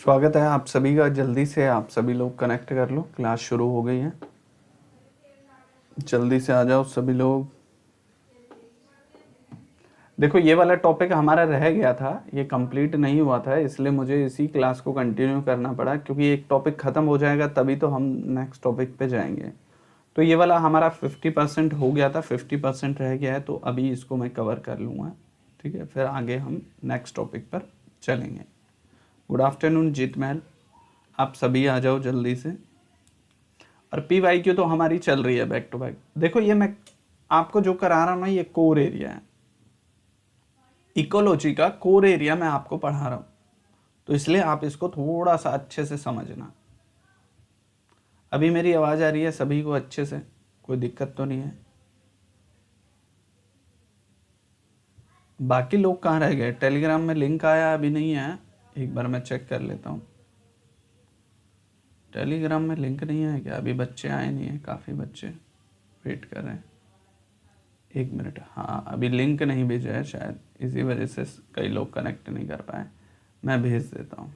स्वागत है आप सभी का। जल्दी से आप सभी लोग कनेक्ट कर लो, क्लास शुरू हो गई है। जल्दी से आ जाओ सभी लोग। देखो ये वाला टॉपिक हमारा रह गया था, ये कंप्लीट नहीं हुआ था, इसलिए मुझे इसी क्लास को कंटिन्यू करना पड़ा, क्योंकि एक टॉपिक ख़त्म हो जाएगा तभी तो हम नेक्स्ट टॉपिक पे जाएंगे। तो ये वाला हमारा 50% हो गया था, 50% रह गया है, तो अभी इसको मैं कवर कर लूँगा। ठीक है, फिर आगे हम नेक्स्ट टॉपिक पर चलेंगे। गुड आफ्टरनून जीत महल, आप सभी आ जाओ जल्दी से। और PYQ तो हमारी चल रही है बैक टू बैक। देखो ये मैं आपको जो करा रहा हूँ ना, ये कोर एरिया है, इकोलॉजी का कोर एरिया मैं आपको पढ़ा रहा हूँ, तो इसलिए आप इसको थोड़ा सा अच्छे से समझना। अभी मेरी आवाज़ आ रही है सभी को अच्छे से, कोई दिक्कत तो नहीं है? बाकी लोग कहाँ रह गए? टेलीग्राम में लिंक आया अभी नहीं आया? एक बार मैं चेक कर लेता हूँ। टेलीग्राम में लिंक नहीं है क्या? अभी बच्चे आए नहीं हैं, काफ़ी बच्चे वेट कर रहे हैं। एक मिनट, हाँ अभी लिंक नहीं भेजा है, शायद इसी वजह से कई लोग कनेक्ट नहीं कर पाए। मैं भेज देता हूँ,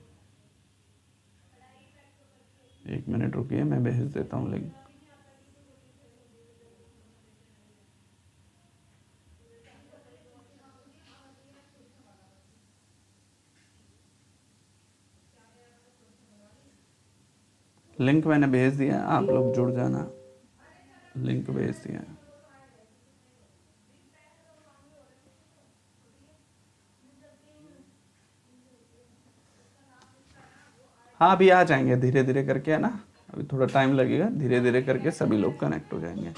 एक मिनट रुकिए, मैं भेज देता हूँ लिंक। लिंक मैंने भेज दिया, आप लोग जुड़ जाना। लिंक भेज दिया। हाँ अभी आ जाएंगे धीरे धीरे करके, है ना, अभी थोड़ा टाइम लगेगा, धीरे धीरे करके सभी लोग कनेक्ट हो जाएंगे।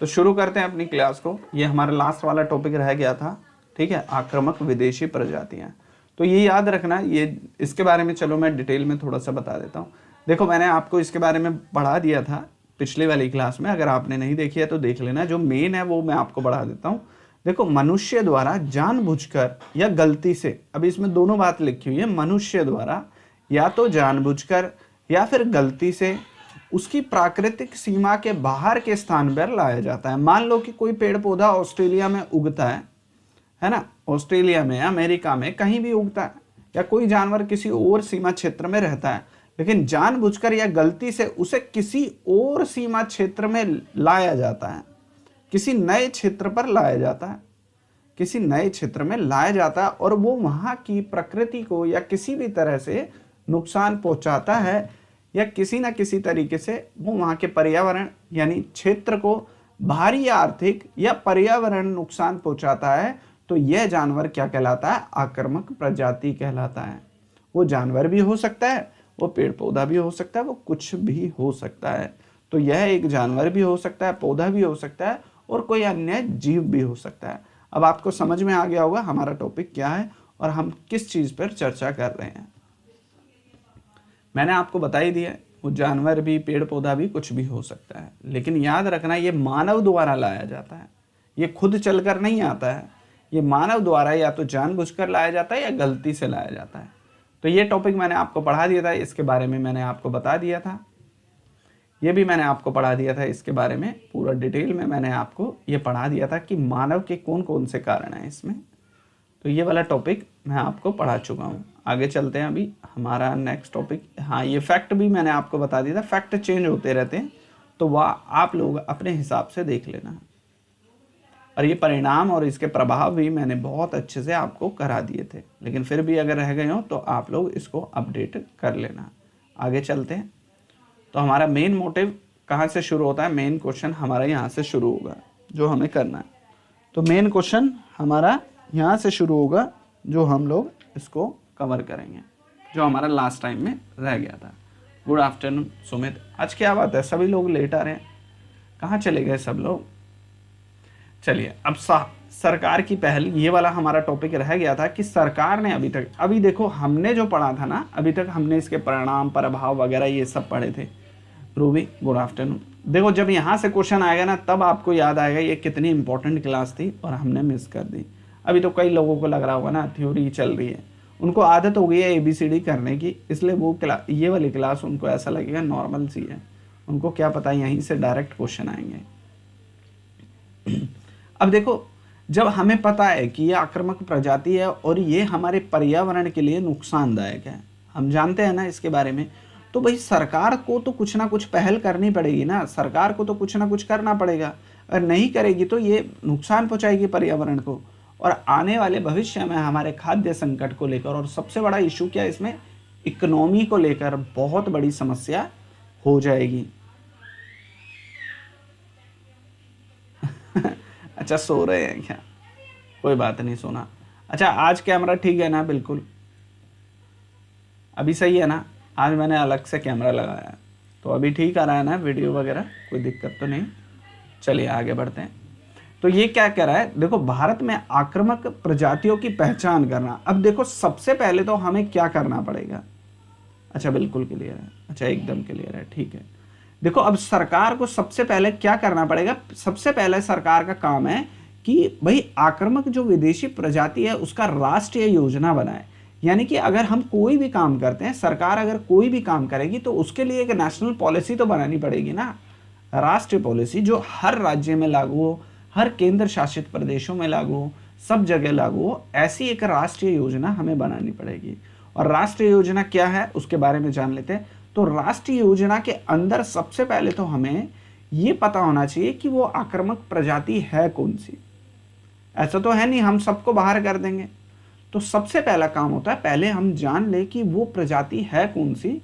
तो शुरू करते हैं अपनी क्लास को। ये हमारा लास्ट वाला टॉपिक रह गया था, ठीक है, आक्रामक विदेशी प्रजातियां। तो ये याद रखना, ये इसके बारे में चलो मैं डिटेल में थोड़ा सा बता देता हूँ। देखो मैंने आपको इसके बारे में पढ़ा दिया था पिछली वाली क्लास में, अगर आपने नहीं देखी है तो देख लेना। जो मेन है वो मैं आपको बढ़ा देता हूँ। देखो, मनुष्य द्वारा जानबूझकर या गलती से, अभी इसमें दोनों बात लिखी हुई है, मनुष्य द्वारा या तो जानबूझकर या फिर गलती से उसकी प्राकृतिक सीमा के बाहर के स्थान पर लाया जाता है। मान लो कि कोई पेड़ पौधा ऑस्ट्रेलिया में उगता है ना, ऑस्ट्रेलिया में, अमेरिका में, कहीं भी उगता है, या कोई जानवर किसी और सीमा क्षेत्र में रहता है, लेकिन जानबूझकर या गलती से उसे किसी और सीमा क्षेत्र में लाया जाता है, किसी नए क्षेत्र पर लाया जाता है, किसी नए क्षेत्र में लाया जाता है, और वो वहाँ की प्रकृति को या किसी भी तरह से नुकसान पहुंचाता है, या किसी न किसी तरीके से वो वहाँ के पर्यावरण यानी क्षेत्र को भारी आर्थिक या पर्यावरण नुकसान पहुंचाता है, तो यह जानवर क्या कहलाता है? आक्रामक प्रजाति कहलाता है। वो जानवर भी हो सकता है, वो पेड़ पौधा भी हो सकता है, वो कुछ भी हो सकता है। तो यह एक जानवर भी हो सकता है, पौधा भी हो सकता है, और कोई अन्य जीव भी हो सकता है। अब आपको समझ में आ गया होगा हमारा टॉपिक क्या है और हम किस चीज़ पर चर्चा कर रहे हैं। मैंने आपको बता ही दिया, वो जानवर भी, पेड़ पौधा भी, कुछ भी हो सकता है, लेकिन याद रखना ये मानव द्वारा लाया जाता है, ये खुद चलकर नहीं आता है, ये मानव द्वारा या तो जानबूझकर लाया जाता है या गलती से लाया जाता है। तो ये टॉपिक मैंने आपको पढ़ा दिया था, इसके बारे में मैंने आपको बता दिया था, ये भी मैंने आपको पढ़ा दिया था, इसके बारे में पूरा डिटेल में मैंने आपको ये पढ़ा दिया था कि मानव के कौन कौन से कारण हैं इसमें। तो ये वाला टॉपिक मैं आपको पढ़ा चुका हूँ। आगे चलते हैं अभी हमारा नेक्स्ट टॉपिक। हाँ, ये फैक्ट भी मैंने आपको बता दिया था, फैक्ट चेंज होते रहते हैं, तो वह आप लोग अपने हिसाब से देख लेना। और ये परिणाम और इसके प्रभाव भी मैंने बहुत अच्छे से आपको करा दिए थे, लेकिन फिर भी अगर रह गए हो तो आप लोग इसको अपडेट कर लेना। आगे चलते हैं। तो हमारा मेन मोटिव कहाँ से शुरू होता है? मेन क्वेश्चन हमारा यहाँ से शुरू होगा जो हमें करना है। तो मेन क्वेश्चन हमारा यहाँ से शुरू होगा, जो हम लोग इसको कवर करेंगे, जो हमारा लास्ट टाइम में रह गया था। गुड आफ्टरनून सुमित, आज क्या बात है, सभी लोग लेट आ रहे हैं, कहाँ चले गए सब लोग? चलिए, अब सरकार की पहल, ये वाला हमारा टॉपिक रह गया था कि सरकार ने अभी देखो हमने जो पढ़ा था ना, अभी तक हमने इसके परिणाम, प्रभाव वगैरह ये सब पढ़े थे। Ruby good afternoon. देखो जब यहाँ से क्वेश्चन आएगा ना, तब आपको याद आएगा ये कितनी इंपॉर्टेंट क्लास थी और हमने मिस कर दी। अभी तो कई लोगों को लग रहा होगा ना थ्योरी चल रही है, उनको आदत हो गई है ABCD करने की, इसलिए वो ये वाली क्लास उनको ऐसा लगेगा नॉर्मल सी है, उनको क्या पता यहीं से डायरेक्ट क्वेश्चन आएंगे। अब देखो, जब हमें पता है कि ये आक्रामक प्रजाति है और ये हमारे पर्यावरण के लिए नुकसानदायक है, हम जानते हैं ना इसके बारे में। तो भाई सरकार को तो कुछ ना कुछ पहल करनी पड़ेगी ना, सरकार को तो कुछ ना कुछ करना पड़ेगा। अगर नहीं करेगी तो ये नुकसान पहुंचाएगी पर्यावरण को, और आने वाले भविष्य में हमारे खाद्य संकट को लेकर, और सबसे बड़ा इशू क्या है इसमें, इकोनॉमी को लेकर बहुत बड़ी समस्या हो जाएगी। अच्छा सो रहे हैं क्या? कोई बात नहीं, सोना। अच्छा आज कैमरा ठीक है ना? बिल्कुल अभी सही है ना? आज मैंने अलग से कैमरा लगाया है तो अभी ठीक आ रहा है ना वीडियो वगैरह, कोई दिक्कत तो नहीं? चलिए आगे बढ़ते हैं। तो ये क्या कह रहा है, देखो भारत में आक्रामक प्रजातियों की पहचान करना। अब देखो सबसे पहले तो हमें क्या करना पड़ेगा। अच्छा बिल्कुल क्लियर है, अच्छा एकदम क्लियर है, ठीक है। देखो अब सरकार को सबसे पहले क्या करना पड़ेगा, सबसे पहले सरकार का काम है कि भाई आक्रामक जो विदेशी प्रजाति है उसका राष्ट्रीय योजना बनाए। यानी कि अगर हम कोई भी काम करते हैं, सरकार अगर कोई भी काम करेगी तो उसके लिए एक नेशनल पॉलिसी तो बनानी पड़ेगी ना, राष्ट्रीय पॉलिसी जो हर राज्य में लागू हो, हर केंद्र शासित प्रदेशों में लागू हो, सब जगह लागू हो, ऐसी एक राष्ट्रीय योजना हमें बनानी पड़ेगी। और राष्ट्रीय योजना क्या है उसके बारे में जान लेते हैं। तो राष्ट्रीय योजना के अंदर सबसे पहले तो हमें ये पता होना चाहिए कि वो आक्रामक प्रजाति है कौन सी। ऐसा तो है नहीं हम सबको बाहर कर देंगे। तो सबसे पहला काम होता है पहले हम जान ले कि वो प्रजाति है कौन सी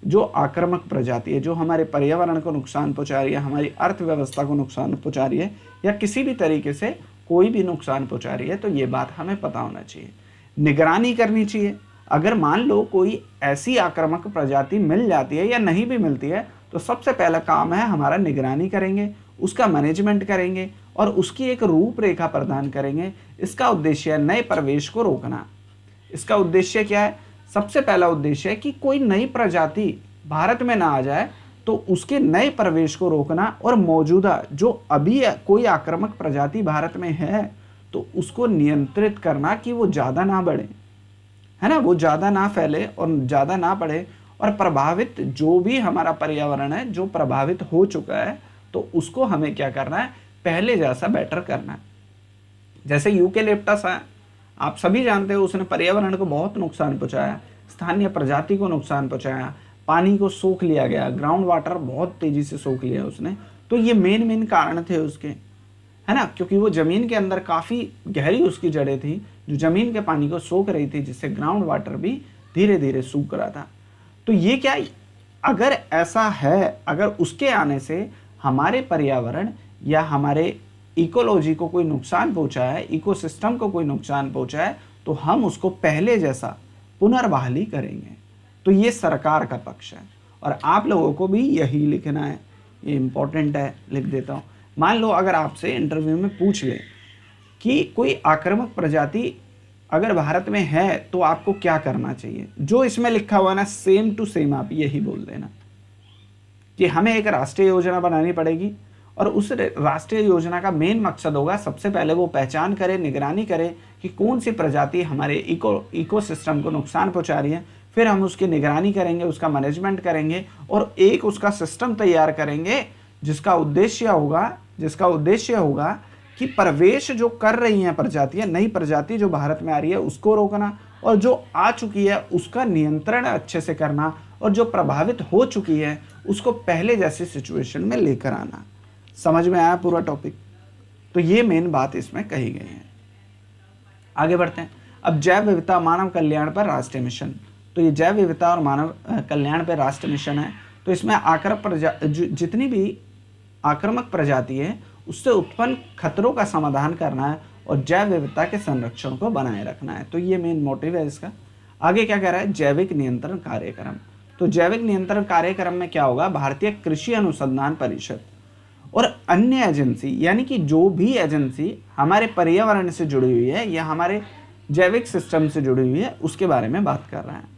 जो आक्रामक प्रजाति है, जो हमारे पर्यावरण को नुकसान पहुंचा रही है, हमारी अर्थव्यवस्था को नुकसान पहुंचा रही है, या किसी भी तरीके से कोई भी नुकसान पहुंचा रही है। तो ये बात हमें पता होना चाहिए, निगरानी करनी चाहिए। अगर मान लो कोई ऐसी आक्रामक प्रजाति मिल जाती है या नहीं भी मिलती है तो सबसे पहला काम है हमारा निगरानी करेंगे, उसका मैनेजमेंट करेंगे और उसकी एक रूपरेखा प्रदान करेंगे। इसका उद्देश्य है नए प्रवेश को रोकना। इसका उद्देश्य क्या है? सबसे पहला उद्देश्य है कि कोई नई प्रजाति भारत में ना आ जाए तो उसके नए प्रवेश को रोकना, और मौजूदा जो अभी कोई आक्रामक प्रजाति भारत में है तो उसको नियंत्रित करना कि वो ज़्यादा ना बढ़े, है ना, वो ज़्यादा ना फैले और ज़्यादा ना बढ़े। और प्रभावित जो भी हमारा पर्यावरण है जो प्रभावित हो चुका है तो उसको हमें क्या करना है, पहले जैसा बेटर करना है। जैसे यूकेलिप्टस है, आप सभी जानते हो उसने पर्यावरण को बहुत नुकसान पहुंचाया, स्थानीय प्रजाति को नुकसान पहुंचाया, पानी को सोख लिया गया, ग्राउंड वाटर बहुत तेजी से सोख लिया उसने। तो ये मेन कारण थे उसके, है ना, क्योंकि वो जमीन के अंदर काफ़ी गहरी उसकी जड़ें थी जो जमीन के पानी को सोख रही थी, जिससे ग्राउंड वाटर भी धीरे धीरे सूख रहा था। तो ये क्या, अगर ऐसा है, अगर उसके आने से हमारे पर्यावरण या हमारे इकोलॉजी को कोई नुकसान पहुंचा है, इकोसिस्टम को कोई नुकसान पहुंचा है, तो हम उसको पहले जैसा पुनर्बहाली करेंगे। तो ये सरकार का पक्ष है और आप लोगों को भी यही लिखना है, ये इंपॉर्टेंट है, लिख देता हूँ। मान लो अगर आपसे इंटरव्यू में पूछ ले कि कोई आक्रामक प्रजाति अगर भारत में है तो आपको क्या करना चाहिए, जो इसमें लिखा हुआ है ना सेम टू सेम आप यही बोल देना कि हमें एक राष्ट्रीय योजना बनानी पड़ेगी और उस राष्ट्रीय योजना का मेन मकसद होगा सबसे पहले वो पहचान करे, निगरानी करे कि कौन सी प्रजाति हमारे इकोसिस्टम को नुकसान पहुंचा रही है। फिर हम उसकी निगरानी करेंगे, उसका मैनेजमेंट करेंगे और एक उसका सिस्टम तैयार करेंगे जिसका उद्देश्य होगा कि प्रवेश जो कर रही हैं प्रजातियां, नई प्रजाति जो भारत में आ रही है उसको रोकना, और जो आ चुकी है उसका नियंत्रण अच्छे से करना, और जो प्रभावित हो चुकी है उसको पहले जैसी सिचुएशन में लेकर आना। समझ में आया पूरा टॉपिक? तो ये मेन बात इसमें कही गई है। आगे बढ़ते हैं। अब जैव विविधता मानव कल्याण पर राष्ट्रीय मिशन। तो ये जैव विविधता और मानव कल्याण पर राष्ट्रीय मिशन है। तो इसमें जितनी भी आक्रामक प्रजाति है उससे उत्पन्न खतरों का समाधान करना है और जैव विविधता के संरक्षण को बनाए रखना है। तो ये मेन मोटिव है इसका। आगे क्या कह रहा है, जैविक नियंत्रण कार्यक्रम। तो जैविक नियंत्रण कार्यक्रम में क्या होगा, भारतीय कृषि अनुसंधान परिषद और अन्य एजेंसी, यानी कि जो भी एजेंसी हमारे पर्यावरण से जुड़ी हुई है या हमारे जैविक सिस्टम से जुड़ी हुई है उसके बारे में बात कर रहा है।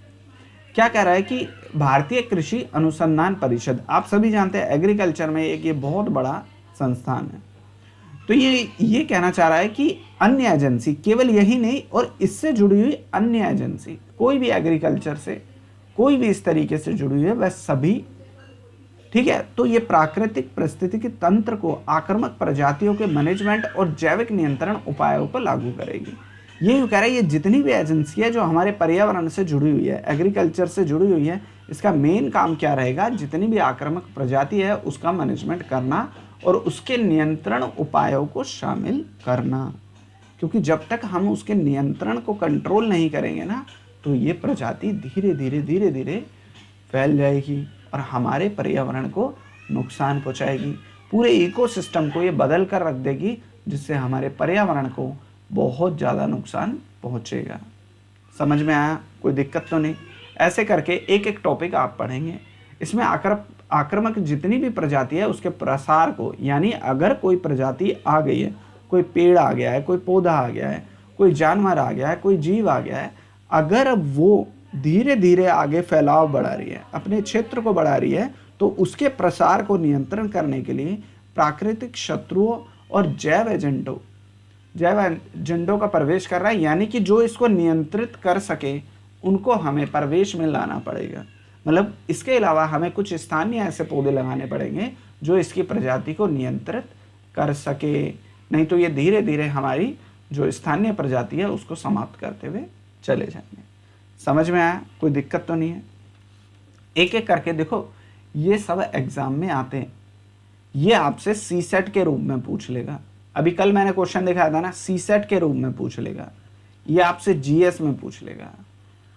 क्या कह रहा है कि भारतीय कृषि अनुसंधान परिषद, आप सभी जानते हैं एग्रीकल्चर में एक ये बहुत बड़ा संस्थान है। तो ये कहना चाह रहा है कि अन्य एजेंसी, केवल यही नहीं और इससे जुड़ी हुई अन्य एजेंसी, कोई भी एग्रीकल्चर से कोई भी इस तरीके से जुड़ी हुई है वह सभी, ठीक है, तो ये प्राकृतिक पारिस्थितिकी तंत्र को आक्रामक प्रजातियों के मैनेजमेंट और जैविक नियंत्रण उपायों पर लागू करेगी। ये कह रहा है ये जितनी भी एजेंसी है जो हमारे पर्यावरण से जुड़ी हुई है, एग्रीकल्चर से जुड़ी हुई है, इसका मेन काम क्या रहेगा, जितनी भी आक्रामक प्रजाति है उसका मैनेजमेंट करना और उसके नियंत्रण उपायों को शामिल करना। क्योंकि जब तक हम उसके नियंत्रण को कंट्रोल नहीं करेंगे ना, तो ये प्रजाति धीरे धीरे धीरे धीरे फैल जाएगी और हमारे पर्यावरण को नुकसान पहुंचाएगी, पूरे इकोसिस्टम को ये बदल कर रख देगी, जिससे हमारे पर्यावरण को बहुत ज़्यादा नुकसान पहुंचेगा। समझ में आया? कोई दिक्कत तो नहीं? ऐसे करके एक एक टॉपिक आप पढ़ेंगे। इसमें आक्रामक जितनी भी प्रजाति है उसके प्रसार को, यानी अगर कोई प्रजाति आ गई है, कोई पेड़ आ गया है, कोई पौधा आ गया है, कोई जानवर आ गया है, कोई जीव आ गया है, अगर वो धीरे धीरे आगे फैलाव बढ़ा रही है, अपने क्षेत्र को बढ़ा रही है, तो उसके प्रसार को नियंत्रण करने के लिए प्राकृतिक शत्रुओं और जैव एजेंटों का प्रवेश कर रहा है, यानी कि जो इसको नियंत्रित कर सके उनको हमें प्रवेश में लाना पड़ेगा। मतलब इसके अलावा हमें कुछ स्थानीय ऐसे पौधे लगाने पड़ेंगे जो इसकी प्रजाति को नियंत्रित कर सके, नहीं तो ये धीरे धीरे हमारी जो स्थानीय प्रजाति है उसको समाप्त करते हुए चले जाएंगे। समझ में आया? कोई दिक्कत तो नहीं है? एक एक करके देखो, ये सब एग्जाम में आते हैं। ये आपसे सी सेट के रूप में पूछ लेगा। अभी कल मैंने क्वेश्चन दिखाया था ना, सी सेट के रूप में पूछ लेगा। ये आपसे जीएस में पूछ लेगा,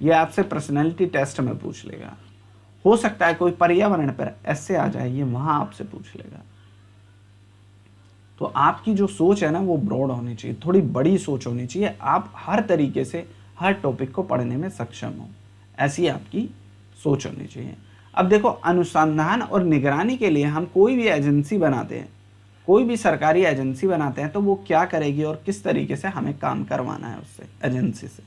ये आपसे पर्सनैलिटी टेस्ट में पूछ लेगा। हो सकता है कोई पर्यावरण पर ऐसे आ जाए, ये वहां आपसे पूछ लेगा। तो आपकी जो सोच है ना वो ब्रॉड होनी चाहिए, थोड़ी बड़ी सोच होनी चाहिए। आप हर तरीके से हर टॉपिक को पढ़ने में सक्षम हो, ऐसी आपकी सोच होनी चाहिए। अब देखो, अनुसंधान और निगरानी के लिए हम कोई भी एजेंसी बनाते हैं, कोई भी सरकारी एजेंसी बनाते हैं, तो वो क्या करेगी और किस तरीके से हमें काम करवाना है उससे, एजेंसी से।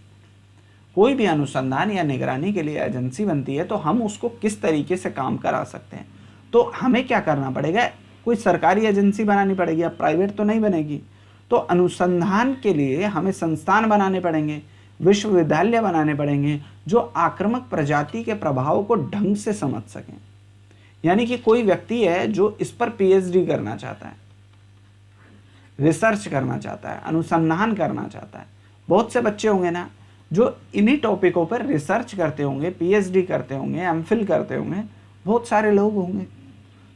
कोई भी अनुसंधान या निगरानी के लिए एजेंसी बनती है तो हम उसको किस तरीके से काम करा सकते हैं। तो हमें क्या करना पड़ेगा, कोई सरकारी एजेंसी बनानी पड़ेगी, अब प्राइवेट तो नहीं बनेगी। तो अनुसंधान के लिए हमें संस्थान बनाने पड़ेंगे, विश्वविद्यालय बनाने पड़ेंगे जो आक्रामक प्रजाति के प्रभाव को ढंग से समझ सकें। यानी कि कोई व्यक्ति है जो इस पर पीएचडी करना चाहता है, रिसर्च करना चाहता है, अनुसंधान करना चाहता है। बहुत से बच्चे होंगे ना जो इन्हीं टॉपिकों पर रिसर्च करते होंगे, पीएचडी करते होंगे, एमफिल करते होंगे, बहुत सारे लोग होंगे।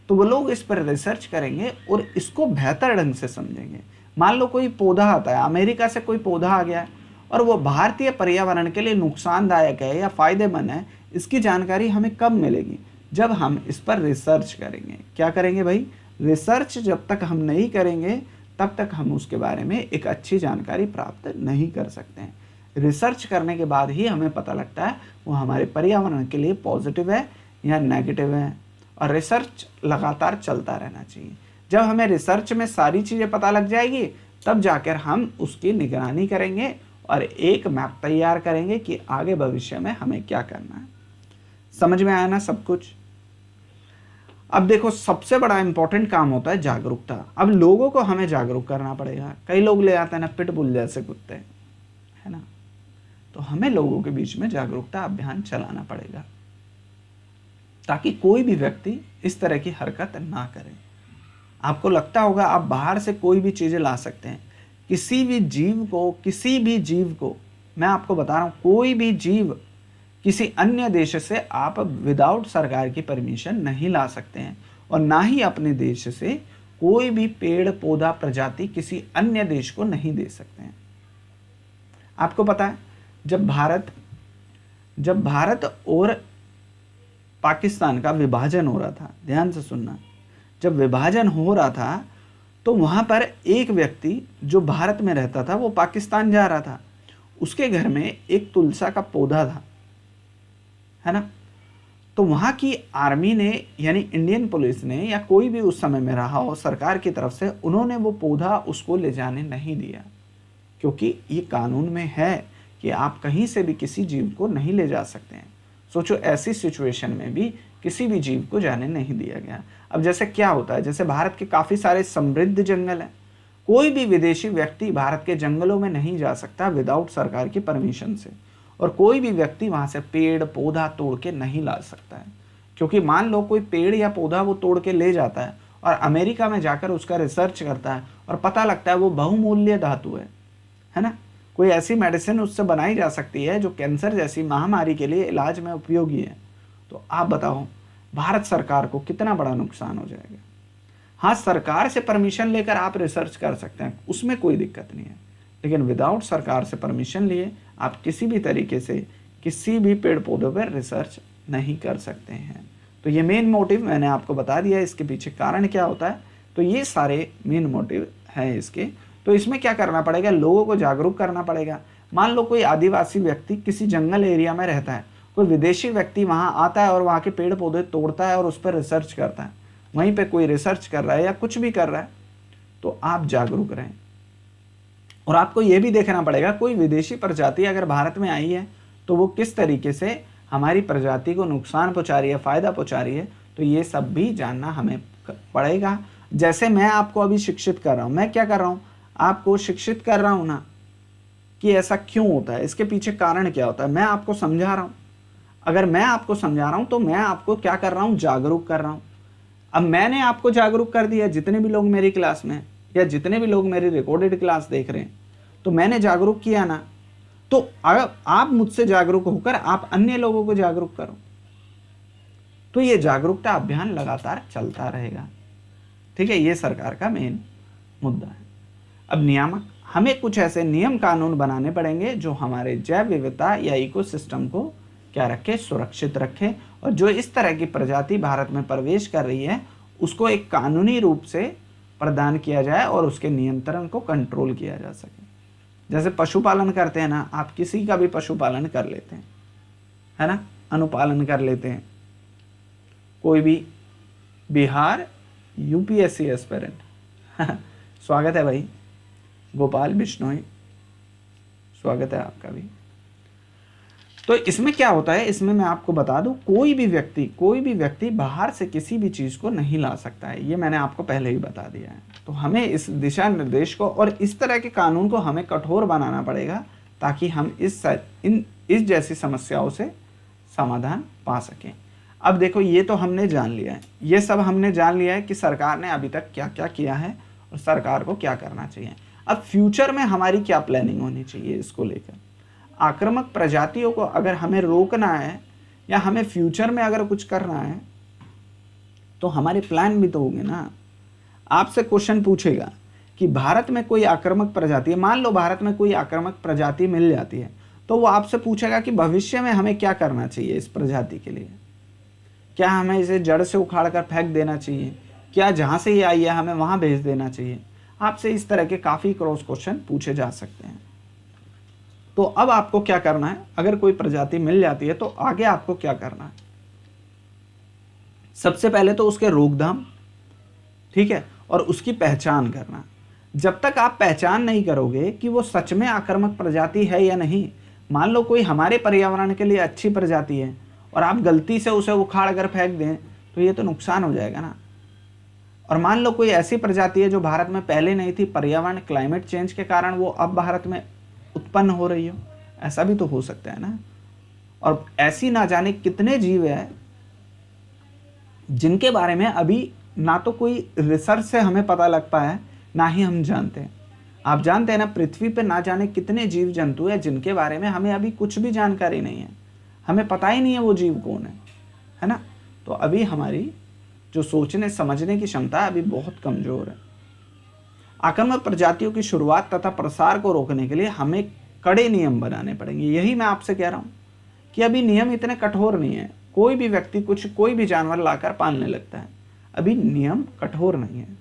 तो वो लोग इस पर रिसर्च करेंगे और इसको बेहतर ढंग से समझेंगे। मान लो कोई पौधा आता है, अमेरिका से कोई पौधा आ गया है और वो भारतीय पर्यावरण के लिए नुकसानदायक है या फायदेमंद है, इसकी जानकारी हमें कब मिलेगी, जब हम इस पर रिसर्च करेंगे। क्या करेंगे भाई? रिसर्च जब तक हम नहीं करेंगे तब तक हम उसके बारे में एक अच्छी जानकारी प्राप्त नहीं कर सकते हैं। रिसर्च करने के बाद ही हमें पता लगता है वो हमारे पर्यावरण के लिए पॉजिटिव है या नेगेटिव है। और रिसर्च लगातार चलता रहना चाहिए। जब हमें रिसर्च में सारी चीज़ें पता लग जाएगी तब जाकर हम उसकी निगरानी करेंगे और एक मैप तैयार करेंगे कि आगे भविष्य में हमें क्या करना है। समझ में आया ना सब कुछ? अब देखो, सबसे बड़ा इंपॉर्टेंट काम होता है जागरूकता। अब लोगों को हमें जागरूक करना पड़ेगा। कई लोग ले आते हैं ना पिटबुल जैसे कुत्ते, है ना, तो हमें लोगों के बीच में जागरूकता अभियान चलाना पड़ेगा ताकि कोई भी व्यक्ति इस तरह की हरकत ना करे। आपको लगता होगा आप बाहर से कोई भी चीज़ें ला सकते हैं, किसी भी जीव को मैं आपको बता रहा हूँ, कोई भी जीव किसी अन्य देश से आप विदाउट सरकार की परमिशन नहीं ला सकते हैं, और ना ही अपने देश से कोई भी पेड़ पौधा प्रजाति किसी अन्य देश को नहीं दे सकते हैं। आपको पता है जब भारत और पाकिस्तान का विभाजन हो रहा था, ध्यान से सुनना, जब विभाजन हो रहा था तो वहाँ पर एक व्यक्ति जो भारत में रहता था वो पाकिस्तान जा रहा था, उसके घर में एक तुलसा का पौधा था, है ना। तो वहाँ की आर्मी ने यानी इंडियन पुलिस ने या कोई भी उस समय में रहा हो सरकार की तरफ से, उन्होंने वो पौधा उसको ले जाने नहीं दिया, क्योंकि ये कानून में है कि आप कहीं से भी किसी जीव को नहीं ले जा सकते हैं। सोचो ऐसी सिचुएशन में भी किसी भी जीव को जाने नहीं दिया गया। अब जैसे क्या होता है, जैसे भारत के काफ़ी सारे समृद्ध जंगल हैं, कोई भी विदेशी व्यक्ति भारत के जंगलों में नहीं जा सकता विदाउट सरकार की परमिशन से, और कोई भी व्यक्ति वहाँ से पेड़ पौधा तोड़ के नहीं ला सकता है। क्योंकि मान लो कोई पेड़ या पौधा वो तोड़ के ले जाता है और अमेरिका में जाकर उसका रिसर्च करता है और पता लगता है वो बहुमूल्य धातु है ना, कोई ऐसी मेडिसिन उससे बनाई जा सकती है जो कैंसर जैसी महामारी के लिए इलाज में उपयोगी है। तो आप बताओ भारत सरकार को कितना बड़ा नुकसान हो जाएगा। हाँ, सरकार से परमिशन लेकर आप रिसर्च कर सकते हैं, उसमें कोई दिक्कत नहीं है, लेकिन विदाउट सरकार से परमिशन लिए आप किसी भी तरीके से किसी भी पेड़ पौधों पर रिसर्च नहीं कर सकते हैं। तो ये मेन मोटिव मैंने आपको बता दिया, इसके पीछे कारण क्या होता है। तो ये सारे मेन मोटिव हैं इसके। तो इसमें क्या करना पड़ेगा, लोगों को जागरूक करना पड़ेगा। मान लो कोई आदिवासी व्यक्ति किसी जंगल एरिया में रहता है, कोई विदेशी व्यक्ति वहाँ आता है और वहाँ के पेड़ पौधे तोड़ता है और उस पर रिसर्च करता है, वहीं पे कोई रिसर्च कर रहा है या कुछ भी कर रहा है, तो आप जागरूक रहें। और आपको ये भी देखना पड़ेगा कोई विदेशी प्रजाति अगर भारत में आई है तो वो किस तरीके से हमारी प्रजाति को नुकसान पहुँचा रही है, फ़ायदा पहुँचा रही है, तो ये सब भी जानना हमें पड़ेगा। जैसे मैं आपको अभी शिक्षित कर रहा हूँ, मैं क्या कर रहा हूँ, आपको शिक्षित कर रहा हूँ ना कि ऐसा क्यों होता है, इसके पीछे कारण क्या होता है, मैं आपको समझा रहा हूँ। अगर मैं आपको समझा रहा हूँ तो मैं आपको क्या कर रहा हूँ, जागरूक कर रहा हूँ। अब मैंने आपको जागरूक कर दिया, जितने भी लोग मेरी क्लास में या जितने भी लोग मेरी रिकॉर्डेड क्लास देख रहे हैं, तो मैंने जागरूक किया ना, तो अगर आप मुझसे जागरूक होकर आप अन्य लोगों को जागरूक करो, तो ये जागरूकता अभियान लगातार चलता रहेगा। ठीक है, ये सरकार का मेन मुद्दा है। अब नियामक, हमें कुछ ऐसे नियम कानून बनाने पड़ेंगे जो हमारे जैव विविधता या इकोसिस्टम को क्या रखे, सुरक्षित रखे, और जो इस तरह की प्रजाति भारत में प्रवेश कर रही है उसको एक कानूनी रूप से प्रदान किया जाए और उसके नियंत्रण को कंट्रोल किया जा सके। जैसे पशुपालन करते हैं ना, आप किसी का भी पशुपालन कर लेते हैं, है ना, अनुपालन कर लेते हैं, कोई भी बिहार यूपीएससी एस्पिरेंट स्वागत है भाई, गोपाल बिश्नोई, स्वागत है आपका भी। तो इसमें क्या होता है, इसमें मैं आपको बता दूं, कोई भी व्यक्ति बाहर से किसी भी चीज़ को नहीं ला सकता है, ये मैंने आपको पहले ही बता दिया है। तो हमें इस दिशा निर्देश को और इस तरह के कानून को हमें कठोर बनाना पड़ेगा ताकि हम इस जैसी समस्याओं से समाधान पा सकें। अब देखो, ये तो हमने जान लिया है, ये सब हमने जान लिया है कि सरकार ने अभी तक क्या क्या किया है और सरकार को क्या करना चाहिए। अब फ्यूचर में हमारी क्या प्लानिंग होनी चाहिए इसको लेकर। आक्रामक प्रजातियों को अगर हमें रोकना है या हमें फ्यूचर में अगर कुछ करना है तो हमारे प्लान भी तो होंगे ना। आपसे क्वेश्चन पूछेगा कि भारत में कोई आक्रामक प्रजाति है, मान लो भारत में कोई आक्रामक प्रजाति मिल जाती है, तो वो आपसे पूछेगा कि भविष्य में हमें क्या करना चाहिए इस प्रजाति के लिए। क्या हमें इसे जड़ से उखाड़ कर फेंक देना चाहिए, क्या जहाँ से ये आई है हमें वहाँ भेज देना चाहिए। आपसे इस तरह के काफ़ी क्रॉस क्वेश्चन पूछे जा सकते हैं। तो अब आपको क्या करना है, अगर कोई प्रजाति मिल जाती है तो आगे आपको क्या करना है। सबसे पहले तो उसके रोकथाम, ठीक है, और उसकी पहचान करना। जब तक आप पहचान नहीं करोगे कि वो सच में आक्रामक प्रजाति है या नहीं, मान लो कोई हमारे पर्यावरण के लिए अच्छी प्रजाति है और आप गलती से उसे उखाड़ कर फेंक दें तो ये तो नुकसान हो जाएगा ना। और मान लो कोई ऐसी प्रजाति है जो भारत में पहले नहीं थी, पर्यावरण क्लाइमेट चेंज के कारण वो अब भारत में उत्पन्न हो रही हो, ऐसा भी तो हो सकता है ना। और ऐसी ना जाने कितने जीव हैं जिनके बारे में अभी ना तो कोई रिसर्च से हमें पता लग पाया है, ना ही हम जानते हैं। आप जानते हैं ना, पृथ्वी पे ना जाने कितने जीव जंतु हैं जिनके बारे में हमें अभी कुछ भी जानकारी नहीं है, हमें पता ही नहीं है वो जीव कौन है ना। तो अभी हमारी जो सोचने समझने की क्षमता अभी बहुत कमज़ोर है। आक्रामक प्रजातियों की शुरुआत तथा प्रसार को रोकने के लिए हमें कड़े नियम बनाने पड़ेंगे। यही मैं आपसे कह रहा हूँ कि अभी नियम इतने कठोर नहीं है। कोई भी व्यक्ति कोई भी जानवर लाकर पालने लगता है, अभी नियम कठोर नहीं है।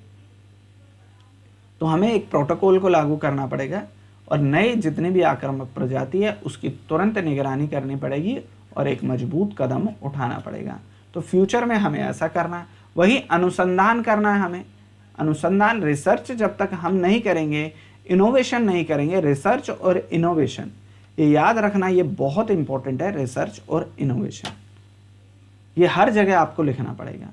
तो हमें एक प्रोटोकॉल को लागू करना पड़ेगा और नए जितने भी आक्रामक प्रजाति है उसकी तुरंत निगरानी करनी पड़ेगी और एक मजबूत कदम उठाना पड़ेगा। तो फ्यूचर में हमें ऐसा करना है, वही अनुसंधान करना है हमें। अनुसंधान, रिसर्च जब तक हम नहीं करेंगे, इनोवेशन नहीं करेंगे, रिसर्च और इनोवेशन, ये याद रखना, ये बहुत इंपॉर्टेंट है। रिसर्च और इनोवेशन ये हर जगह आपको लिखना पड़ेगा।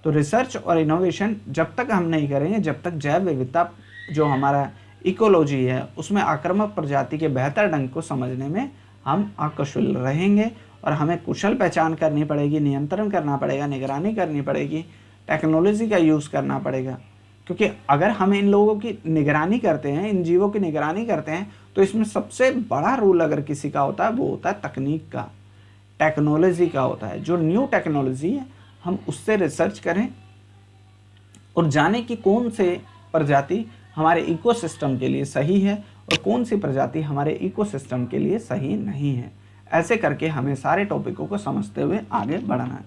तो रिसर्च और इनोवेशन जब तक हम नहीं करेंगे, जब तक जैव विविधता जो हमारा इकोलॉजी है उसमें आक्रामक प्रजाति के बेहतर ढंग को समझने में हम अकुशल रहेंगे। और हमें कुशल पहचान करनी पड़ेगी, नियंत्रण करना पड़ेगा, निगरानी करनी पड़ेगी, टेक्नोलॉजी का यूज़ करना पड़ेगा, क्योंकि अगर हम इन लोगों की निगरानी करते हैं, इन जीवों की निगरानी करते हैं, तो इसमें सबसे बड़ा रोल अगर किसी का होता है वो होता है तकनीक का, टेक्नोलॉजी का होता है। जो न्यू टेक्नोलॉजी है हम उससे रिसर्च करें और जाने कि कौन से प्रजाति हमारे इकोसिस्टम के लिए सही है और कौन सी प्रजाति हमारे इकोसिस्टम के लिए सही नहीं है। ऐसे करके हमें सारे टॉपिकों को समझते हुए आगे बढ़ना है।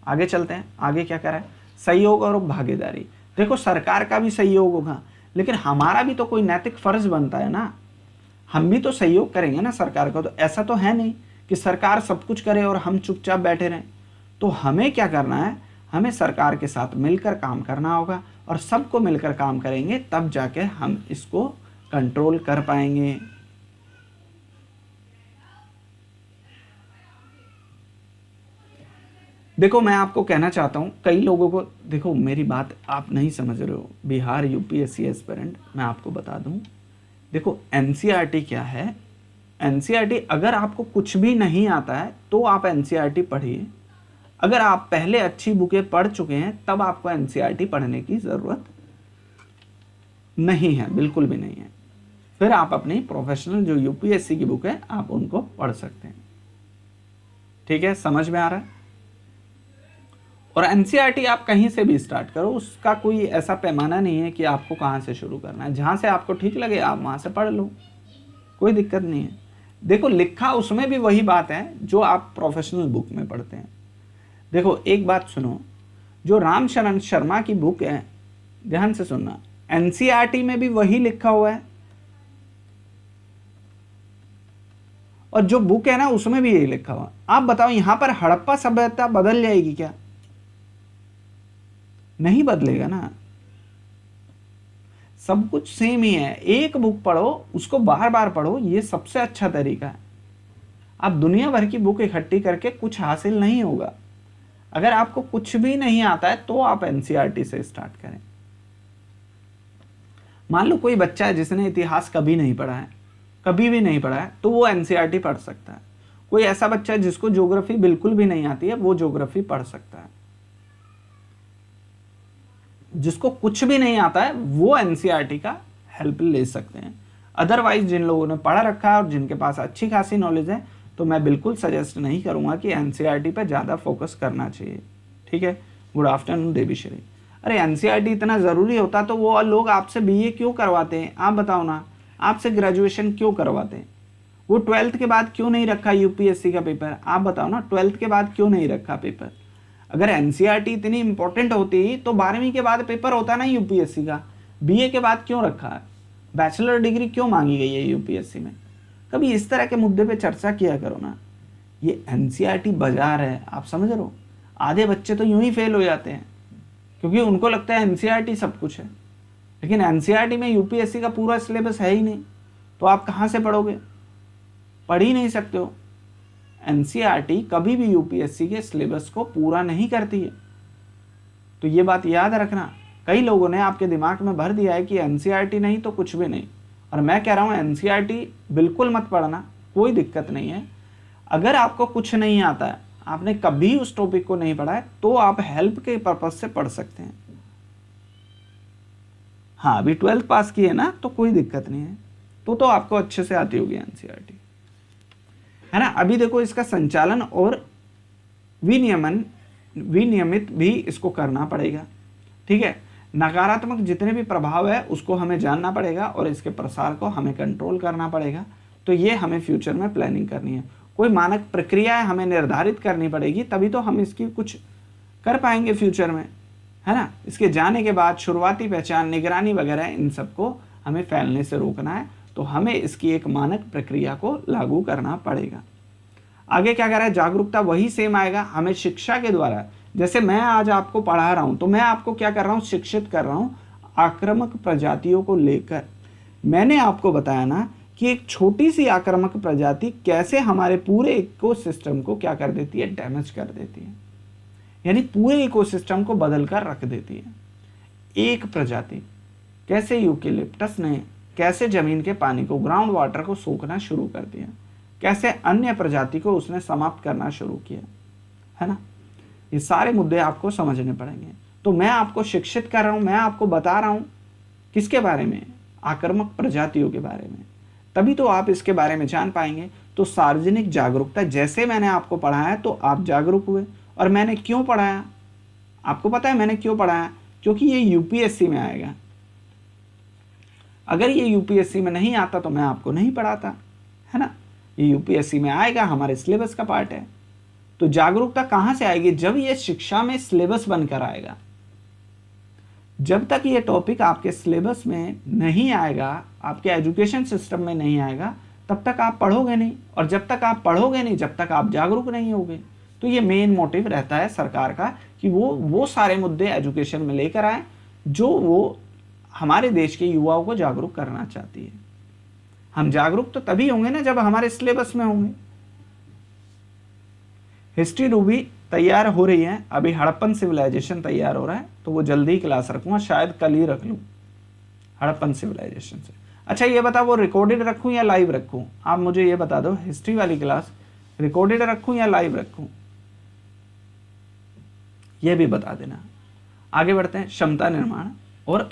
आगे चलते हैं, आगे क्या करें, सहयोग और भागीदारी। देखो सरकार का भी सहयोग होगा, लेकिन हमारा भी तो कोई नैतिक फर्ज बनता है ना, हम भी तो सहयोग करेंगे ना सरकार का। तो ऐसा तो है नहीं कि सरकार सब कुछ करे और हम चुपचाप बैठे रहें। तो हमें क्या करना है, हमें सरकार के साथ मिलकर काम करना होगा और सबको मिलकर काम करेंगे तब जाके हम इसको कंट्रोल कर पाएंगे। देखो मैं आपको कहना चाहता हूं, कई लोगों को, देखो मेरी बात आप नहीं समझ रहे हो, बिहार यूपीएससी एस्पिरेंट, मैं आपको बता दूं, देखो एनसीईआरटी क्या है। एनसीईआरटी अगर आपको कुछ भी नहीं आता है तो आप एनसीईआरटी पढ़िए। अगर आप पहले अच्छी बुकें पढ़ चुके हैं तब आपको एनसीईआरटी पढ़ने की ज़रूरत नहीं है, बिल्कुल भी नहीं है। फिर आप अपनी प्रोफेशनल जो यूपीएससी की बुक है आप उनको पढ़ सकते हैं। ठीक है, समझ में आ रहा है। और एनसीईआरटी आप कहीं से भी स्टार्ट करो, उसका कोई ऐसा पैमाना नहीं है कि आपको कहाँ से शुरू करना है। जहाँ से आपको ठीक लगे आप वहाँ से पढ़ लो, कोई दिक्कत नहीं है। देखो लिखा उसमें भी वही बात है जो आप प्रोफेशनल बुक में पढ़ते हैं। देखो एक बात सुनो, जो रामशरण शर्मा की बुक है, ध्यान से सुनना, एनसीईआरटी में भी वही लिखा हुआ है और जो बुक है ना उसमें भी यही लिखा हुआ। आप बताओ यहां पर हड़प्पा सभ्यता बदल जाएगी क्या? नहीं बदलेगा ना, सब कुछ सेम ही है। एक बुक पढ़ो, उसको बार बार पढ़ो, ये सबसे अच्छा तरीका है। आप दुनिया भर की बुक इकट्ठी करके कुछ हासिल नहीं होगा। अगर आपको कुछ भी नहीं आता है तो आप एनसीईआरटी से स्टार्ट करें। मान लो कोई बच्चा है जिसने इतिहास कभी नहीं पढ़ा है, कभी भी नहीं पढ़ा है, तो वो एनसीईआरटी पढ़ सकता है। कोई ऐसा बच्चा है जिसको ज्योग्राफी बिल्कुल भी नहीं आती है, वो ज्योग्राफी पढ़ सकता है। जिसको कुछ भी नहीं आता है वो एनसीईआरटी का हेल्प ले सकते हैं। अदरवाइज जिन लोगों ने पढ़ा रखा है और जिनके पास अच्छी खासी नॉलेज है, तो मैं बिल्कुल सजेस्ट नहीं करूंगा कि एनसीईआरटी पे ज़्यादा फोकस करना चाहिए। ठीक है, गुड आफ्टरनून देवीश्री। अरे एनसीईआरटी इतना ज़रूरी होता तो वो लोग आपसे बीए क्यों करवाते हैं? आप बताओ ना, आपसे ग्रेजुएशन क्यों करवाते हैं? वो 12th के बाद क्यों नहीं रखा यूपीएससी का पेपर? आप बताओ ना, 12th के बाद क्यों नहीं रखा पेपर? अगर एनसीईआरटी इतनी इंपॉर्टेंट होती तो 12वीं के बाद पेपर होता ना यूपीएससी का। बीए के बाद क्यों रखा है? बैचलर डिग्री क्यों मांगी गई है यूपीएससी में? कभी इस तरह के मुद्दे पे चर्चा किया करो ना। ये एनसीईआरटी बाजार है, आप समझ रहे हो? आधे बच्चे तो यूं ही फेल हो जाते हैं क्योंकि उनको लगता है एनसीईआरटी सब कुछ है, लेकिन एनसीईआरटी में यूपीएससी का पूरा सिलेबस है ही नहीं, तो आप कहाँ से पढ़ोगे? पढ़ ही नहीं सकते हो। एनसीईआरटी कभी भी यूपीएससी के सिलेबस को पूरा नहीं करती है, तो ये बात याद रखना। कई लोगों ने आपके दिमाग में भर दिया है कि एनसीईआरटी नहीं तो कुछ भी नहीं, और मैं कह रहा हूँ एनसीईआरटी बिल्कुल मत पढ़ना, कोई दिक्कत नहीं है। अगर आपको कुछ नहीं आता है, आपने कभी उस टॉपिक को नहीं पढ़ा है, तो आप हेल्प के पर्पज से पढ़ सकते हैं। हाँ, अभी 12th पास किए ना तो कोई दिक्कत नहीं है, तो आपको अच्छे से आती होगी एनसीईआरटी, है ना। अभी देखो इसका संचालन और विनियमित भी इसको करना पड़ेगा। ठीक है, नकारात्मक जितने भी प्रभाव है उसको हमें जानना पड़ेगा और इसके प्रसार को हमें कंट्रोल करना पड़ेगा। तो ये हमें फ्यूचर में प्लानिंग करनी है। कोई मानक प्रक्रिया हमें निर्धारित करनी पड़ेगी, तभी तो हम इसकी कुछ कर पाएंगे फ्यूचर में, है ना। इसके जाने के बाद शुरुआती पहचान, निगरानी वगैरह, इन सबको हमें फैलने से रोकना है, तो हमें इसकी एक मानक प्रक्रिया को लागू करना पड़ेगा। आगे क्या कर रहा है, जागरूकता वही सेम आएगा। हमें शिक्षा के द्वारा, जैसे मैं आज आपको पढ़ा रहा हूं, तो मैं आपको क्या कर रहा हूं, शिक्षित कर रहा हूं आक्रामक प्रजातियों को लेकर। मैंने आपको बताया ना कि एक छोटी सी आक्रामक प्रजाति कैसे हमारे पूरे इकोसिस्टम को क्या कर देती है, डैमेज कर देती है, यानी पूरे इकोसिस्टम को बदल कर रख देती है। एक प्रजाति कैसे, यूकेलिप्टस ने कैसे जमीन के पानी को, ग्राउंड वाटर को सोखना शुरू कर दिया, कैसे अन्य प्रजाति को उसने समाप्त करना शुरू किया, है ना। ये सारे मुद्दे आपको समझने पड़ेंगे। तो मैं आपको शिक्षित कर रहा हूं, मैं आपको बता रहा हूं किसके बारे में, आक्रामक प्रजातियों के बारे में, तभी तो आप इसके बारे में जान पाएंगे। तो सार्वजनिक जागरूकता, जैसे मैंने आपको पढ़ाया तो आप जागरूक हुए। और मैंने क्यों पढ़ाया, आपको पता है मैंने क्यों पढ़ाया, क्योंकि ये यूपीएससी में आएगा। अगर ये यूपीएससी में नहीं आता तो मैं आपको नहीं पढ़ाता, है ना। ये यूपीएससी में आएगा, हमारे सिलेबस का पार्ट है। तो जागरूकता कहां से आएगी, जब ये शिक्षा में सिलेबस बनकर आएगा। जब तक ये टॉपिक आपके सिलेबस में नहीं आएगा, आपके एजुकेशन सिस्टम में नहीं आएगा, तब तक आप पढ़ोगे नहीं। और जब तक आप पढ़ोगे नहीं, जब तक आप जागरूक नहीं होगे। तो ये मेन मोटिव रहता है सरकार का कि वो सारे मुद्दे एजुकेशन में लेकर आए जो वो हमारे देश के युवाओं को जागरूक करना चाहती है। हम जागरूक तो तभी होंगे ना जब हमारे सिलेबस में होंगे। हिस्ट्री रूबी तैयार हो रही है, अभी हड़प्पन सिविलाइजेशन तैयार हो रहा है, तो वो जल्दी ही क्लास रखूंगा, शायद कल ही रख लूं हड़प्पन सिविलाइजेशन से। अच्छा ये बता, वो रिकॉर्डेड रखूं या लाइव रखूं, आप मुझे ये बता दो। हिस्ट्री वाली क्लास रिकॉर्डेड रखूं या लाइव रखूं, ये भी बता देना। आगे बढ़ते हैं, क्षमता निर्माण और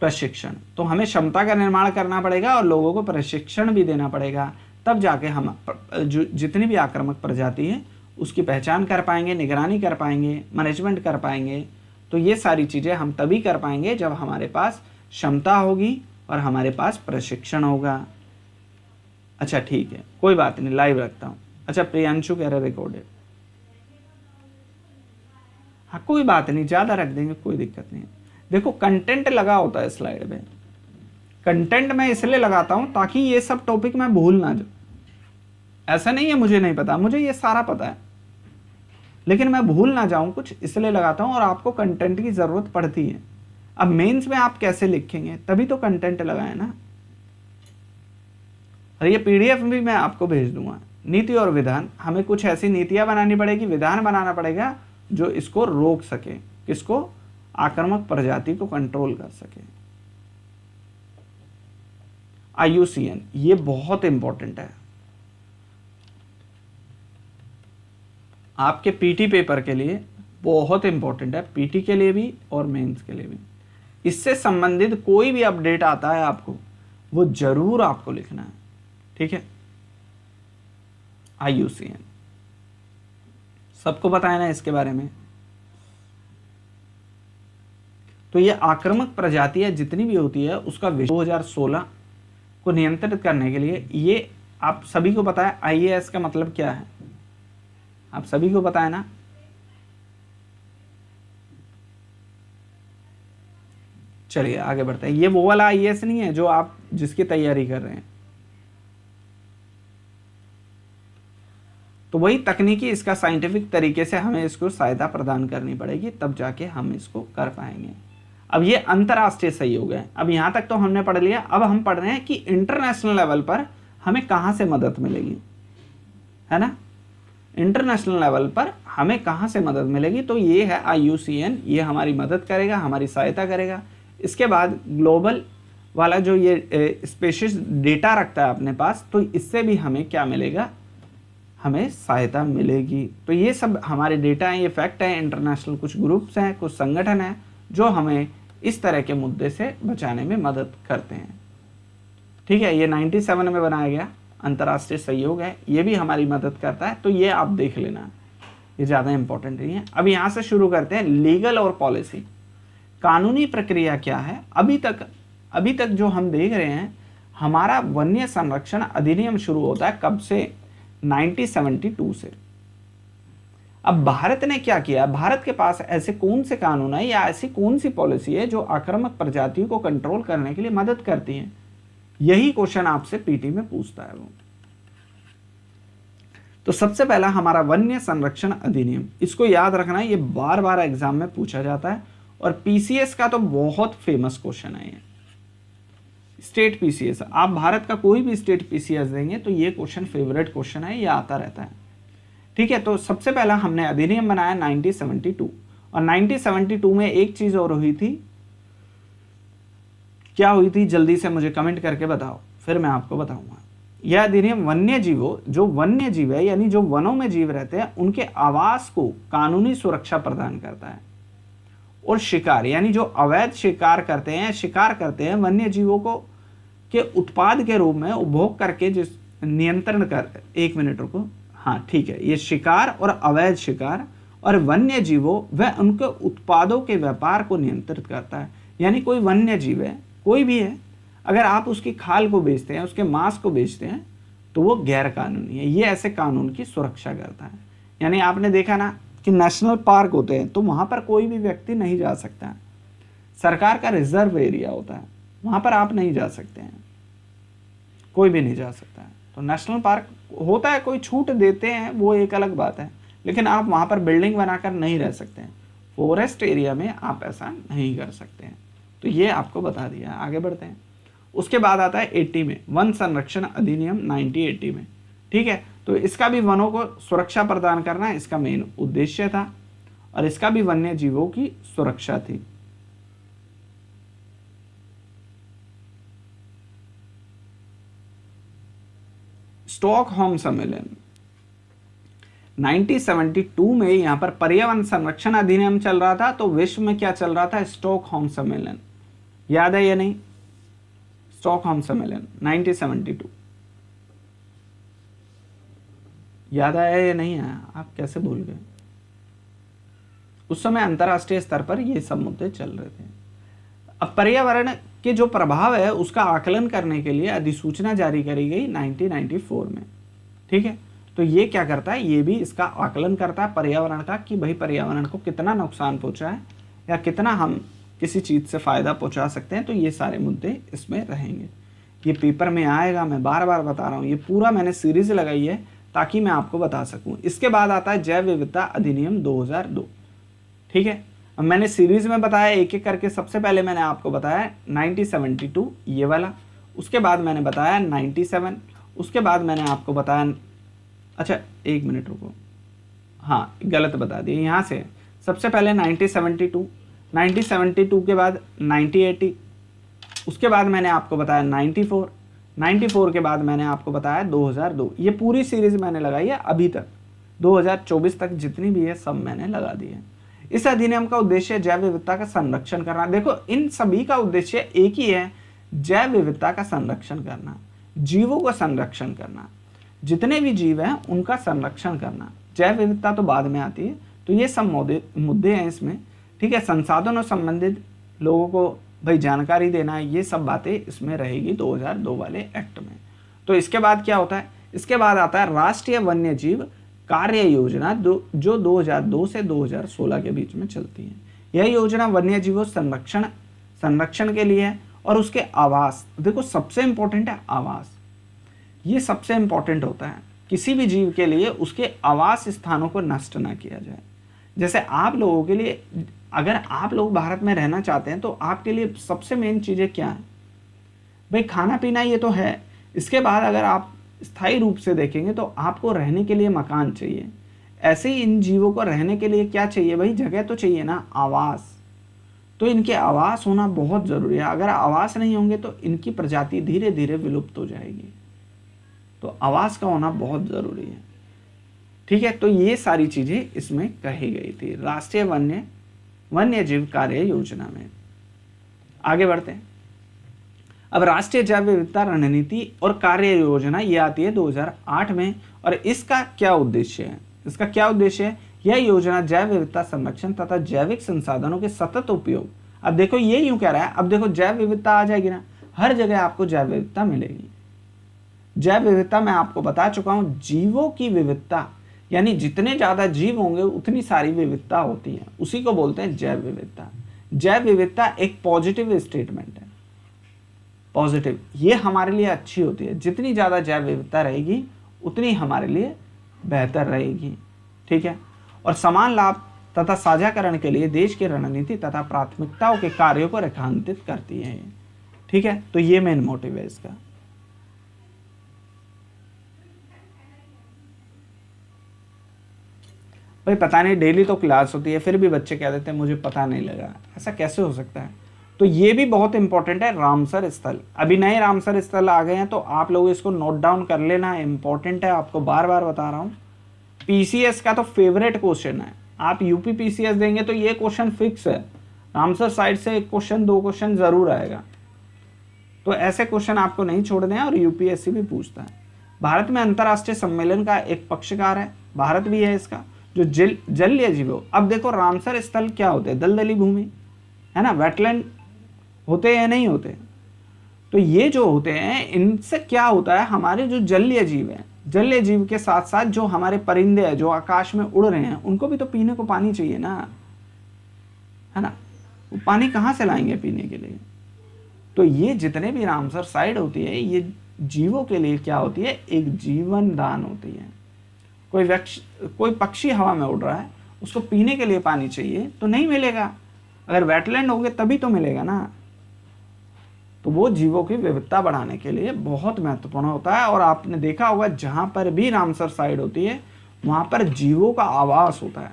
प्रशिक्षण। तो हमें क्षमता का निर्माण करना पड़ेगा और लोगों को प्रशिक्षण भी देना पड़ेगा, तब जाके हम जितनी भी आक्रामक प्रजाति है उसकी पहचान कर पाएंगे, निगरानी कर पाएंगे, मैनेजमेंट कर पाएंगे। तो ये सारी चीज़ें हम तभी कर पाएंगे जब हमारे पास क्षमता होगी और हमारे पास प्रशिक्षण होगा। अच्छा ठीक है, कोई बात नहीं, लाइव रखता हूँ। अच्छा प्रियांशु कह रहे रिकॉर्डेड, हाँ कोई बात नहीं, ज़्यादा रख देंगे, कोई दिक्कत नहीं है। देखो कंटेंट लगा होता है स्लाइड में, कंटेंट मैं इसलिए लगाता हूँ ताकि ये सब टॉपिक मैं भूल ना जाऊँ। ऐसा नहीं है मुझे नहीं पता, मुझे ये सारा पता है, लेकिन मैं भूल ना जाऊँ कुछ, इसलिए लगाता हूँ। और आपको कंटेंट की ज़रूरत पड़ती है। अब मेंस में आप कैसे लिखेंगे, तभी तो कंटेंट लगाए ना। और ये पीडीएफ भी मैं आपको भेज दूंगा। नीति और विधान, हमें कुछ ऐसी नीतियाँ बनानी पड़ेगी, विधान बनाना पड़ेगा जो इसको रोक सके, किसको, आक्रामक प्रजाति को कंट्रोल कर सके। IUCN ये बहुत इंपॉर्टेंट है आपके पीटी पेपर के लिए, बहुत इंपॉर्टेंट है, पीटी के लिए भी और मेंस के लिए भी। इससे संबंधित कोई भी अपडेट आता है आपको, वो जरूर आपको लिखना है, ठीक है। IUCN सबको पता है ना इसके बारे में। तो ये आक्रामक प्रजातियां जितनी भी होती है उसका 2016 को नियंत्रित करने के लिए, ये आप सभी को पता है IAS का मतलब क्या है, आप सभी को पता है ना। चलिए आगे बढ़ते हैं। ये वो वाला IAS नहीं है जो आप जिसकी तैयारी कर रहे हैं, तो वही तकनीकी, इसका साइंटिफिक तरीके से हमें इसको सहायता प्रदान करनी पड़ेगी, तब जाके हम इसको कर पाएंगे। अब ये अंतर्राष्ट्रीय सहयोग है। अब यहाँ तक तो हमने पढ़ लिया, अब हम पढ़ रहे हैं कि इंटरनेशनल लेवल पर हमें कहाँ से मदद मिलेगी, है ना। इंटरनेशनल लेवल पर हमें कहाँ से मदद मिलेगी, तो ये है IUCN, ये हमारी मदद करेगा, हमारी सहायता करेगा। इसके बाद ग्लोबल वाला जो ये स्पेसिस डेटा रखता है अपने पास, तो इससे भी हमें क्या मिलेगा, हमें सहायता मिलेगी। तो ये सब हमारे डेटा हैं, ये फैक्ट है। इंटरनेशनल कुछ ग्रुप्स हैं, कुछ संगठन हैं जो हमें इस तरह के मुद्दे से बचाने में मदद करते हैं, ठीक है। ये 97 में बनाया गया अंतर्राष्ट्रीय सहयोग है, ये भी हमारी मदद करता है। तो ये आप देख लेना, ये ज़्यादा इंपॉर्टेंट नहीं है। अब यहाँ से शुरू करते हैं, लीगल और पॉलिसी, कानूनी प्रक्रिया क्या है। अभी तक जो हम देख रहे हैं, हमारा वन्य संरक्षण अधिनियम शुरू होता है कब से, 1972 से। अब भारत ने क्या किया, भारत के पास ऐसे कौन से कानून है या ऐसी कौन सी पॉलिसी है जो आक्रामक प्रजातियों को कंट्रोल करने के लिए मदद करती है, यही क्वेश्चन आपसे पीटी में पूछता है वो। तो सबसे पहला हमारा वन्य संरक्षण अधिनियम, इसको याद रखना, ये बार बार एग्जाम में पूछा जाता है और पीसीएस का तो बहुत फेमस क्वेश्चन है ये। स्टेट पीसीएस, आप भारत का कोई भी स्टेट पीसीएस देंगे तो ये क्वेश्चन फेवरेट क्वेश्चन है, ये आता रहता है, ठीक है। तो सबसे पहला हमने अधिनियम बनाया 1972, और 1972 में एक चीज और हुई थी, क्या हुई थी, जल्दी से मुझे कमेंट करके बताओ, फिर मैं आपको बताऊंगा। यह अधिनियम वन्य जीवों, जो वन्य जीव है यानी जो वनों में जीव रहते हैं, उनके आवास को कानूनी सुरक्षा प्रदान करता है। और शिकार, यानी जो अवैध शिकार करते हैं वन्य जीवों को के उत्पाद के रूप में उपभोग करके जिस नियंत्रण कर, एक मिनट रुको, हाँ ठीक है, ये शिकार और अवैध शिकार और वन्य जीवों व उनके उत्पादों के व्यापार को नियंत्रित करता है। यानी कोई वन्य जीव है, कोई भी है, अगर आप उसकी खाल को बेचते हैं, उसके मांस को बेचते हैं, तो वो गैर कानूनी है। ये ऐसे कानून की सुरक्षा करता है। यानी आपने देखा ना कि नेशनल पार्क होते हैं तो वहाँ पर कोई भी व्यक्ति नहीं जा सकता है, सरकार का रिजर्व एरिया होता है, वहाँ पर आप नहीं जा सकते हैं, कोई भी नहीं जा सकता है। तो नेशनल पार्क होता है, कोई छूट देते हैं, वो एक अलग बात है, लेकिन आप वहाँ पर बिल्डिंग बनाकर नहीं रह सकते हैं। फॉरेस्ट एरिया में आप ऐसा नहीं कर सकते हैं। तो ये आपको बता दिया। आगे बढ़ते हैं। उसके बाद आता है 80 में वन संरक्षण अधिनियम 1980 में, ठीक है। तो इसका भी वनों को सुरक्षा प्रदान करना इसका मेन उद्देश्य था और इसका भी वन्य जीवों की सुरक्षा थी। स्टॉकहोम सम्मेलन 1972 में यहां पर पर्यावरण संरक्षण अधिनियम चल रहा था, तो विश्व में क्या चल रहा था? स्टॉकहोम सम्मेलन। याद है या नहीं? स्टॉकहोम सम्मेलन 1972 याद आया या नहीं आया? आप कैसे भूल गए? उस समय अंतरराष्ट्रीय स्तर पर ये सब मुद्दे चल रहे थे। अब पर्यावरण के जो प्रभाव है उसका आकलन करने के लिए अधिसूचना जारी करी गई 1994 में, ठीक है। तो ये क्या करता है? ये भी इसका आकलन करता है पर्यावरण का, कि भाई पर्यावरण को कितना नुकसान पहुंचा है या कितना हम किसी चीज़ से फ़ायदा पहुंचा सकते हैं। तो ये सारे मुद्दे इसमें रहेंगे। ये पेपर में आएगा, मैं बार बार बता रहा हूँ, ये पूरा मैंने सीरीज़ लगाई है ताकि मैं आपको बता सकूँ। इसके बाद आता है जैव विविधता अधिनियम 2002, ठीक है। अब मैंने सीरीज़ में बताया एक एक करके। सबसे पहले मैंने आपको बताया 1972 ये वाला, उसके बाद मैंने बताया 97, उसके बाद मैंने आपको बताया, अच्छा एक मिनट रुको, हाँ गलत बता दिए यहाँ से। सबसे पहले 1972 के बाद 1980, उसके बाद मैंने आपको बताया 94 के बाद मैंने आपको बताया 2002। ये पूरी सीरीज मैंने लगाई है अभी तक, 2024 तक जितनी भी है सब मैंने लगा दी है। इस अधिनियम का उद्देश्य जैव विविधता का संरक्षण करना। देखो इन सभी का उद्देश्य एक ही है, जैव विविधता का संरक्षण करना, जीवों का संरक्षण करना, जितने भी जीव हैं उनका संरक्षण करना। जैव विविधता तो बाद में आती है। तो ये सब मुद्दे हैं इसमें, ठीक है। संसाधनों संबंधित लोगों को भाई जानकारी देना है, ये सब बातें इसमें रहेगी 2002 वाले एक्ट में। तो इसके बाद क्या होता है? इसके बाद आता है राष्ट्रीय वन्य जीव कार्य योजना, जो 2002 से 2016 के बीच में चलती है। यह योजना वन्य जीवों संरक्षण के लिए है और उसके आवास। देखो सबसे इंपॉर्टेंट है आवास, ये सबसे इंपॉर्टेंट होता है किसी भी जीव के लिए, उसके आवास स्थानों को नष्ट ना किया जाए। जैसे आप लोगों के लिए, अगर आप लोग भारत में रहना चाहते हैं तो आपके लिए सबसे मेन चीज़ें क्या है भाई? खाना पीना ये तो है। इसके बाद अगर आप स्थायी रूप से देखेंगे तो आपको रहने के लिए मकान चाहिए। ऐसे ही इन जीवों को रहने के लिए क्या चाहिए भाई? जगह तो चाहिए ना, आवास। तो इनके आवास होना बहुत ज़रूरी है। अगर आवास नहीं होंगे तो इनकी प्रजाति धीरे धीरे विलुप्त हो जाएगी। तो आवास का होना बहुत ज़रूरी है, ठीक है। तो ये सारी चीज़ें इसमें कही गई थी राष्ट्रीय वन्य जीव कार्य योजना में। आगे बढ़ते हैं। अब राष्ट्रीय जैव विविधता रणनीति और कार्य योजना ये आती है 2008 में, और इसका क्या उद्देश्य है? इसका क्या उद्देश्य है? यह योजना जैव विविधता संरक्षण तथा जैविक संसाधनों के सतत उपयोग। अब देखो ये यूं कह रहा है, अब देखो जैव विविधता आ जाएगी ना, हर जगह आपको जैव विविधता मिलेगी। जैव विविधता मैं आपको बता चुका हूं, जीवों की विविधता, यानी जितने ज्यादा जीव होंगे उतनी सारी विविधता होती है, उसी को बोलते हैं जैव विविधता। जैव विविधता एक पॉजिटिव स्टेटमेंट है, पॉजिटिव, ये हमारे लिए अच्छी होती है। जितनी ज्यादा जैव विविधता रहेगी उतनी हमारे लिए बेहतर रहेगी, ठीक है। और समान लाभ तथा साझाकरण के लिए देश की रणनीति तथा प्राथमिकताओं के कार्यों को रेखांकित करती है, ठीक है। तो ये मेन मोटिव है इसका। भाई पता नहीं, डेली तो क्लास होती है फिर भी बच्चे कह देते हैं मुझे पता नहीं लगा, ऐसा कैसे हो सकता है? तो ये भी बहुत इंपॉर्टेंट है, रामसर स्थल। अभी नए रामसर स्थल आ गए हैं तो आप लोग इसको नोट डाउन कर लेना, इंपॉर्टेंट है, आपको बार बार बता रहा हूँ। पीसीएस का तो फेवरेट क्वेश्चन है, आप यूपी पीसीएस देंगे तो ये क्वेश्चन फिक्स है। रामसर साइड से एक क्वेश्चन 2 क्वेश्चन जरूर आएगा। तो ऐसे क्वेश्चन आपको नहीं छोड़ने हैं और यूपीएससी भी पूछता है। भारत में अंतर्राष्ट्रीय सम्मेलन का एक पक्षकार है, भारत भी है इसका, जो जलीय जीवों। अब देखो रामसर स्थल क्या होते हैं, दलदली भूमि है ना, वेटलैंड होते या नहीं होते। तो ये जो होते हैं इनसे क्या होता है, हमारे जो जलीय जीव हैं, जलीय जीव के साथ साथ जो हमारे परिंदे हैं जो आकाश में उड़ रहे हैं, उनको भी तो पीने को पानी चाहिए ना, है ना। वो पानी कहाँ से लाएंगे पीने के लिए। तो ये जितने भी रामसर साइट होती है ये जीवों के लिए क्या होती है, एक जीवन दान होती है। कोई पक्षी हवा में उड़ रहा है, उसको पीने के लिए पानी चाहिए तो नहीं मिलेगा, अगर वेटलैंड होंगे तभी तो मिलेगा ना। तो वो जीवों की विविधता बढ़ाने के लिए बहुत महत्वपूर्ण होता है। और आपने देखा होगा जहां पर भी रामसर साइट होती है वहां पर जीवों का आवास होता है।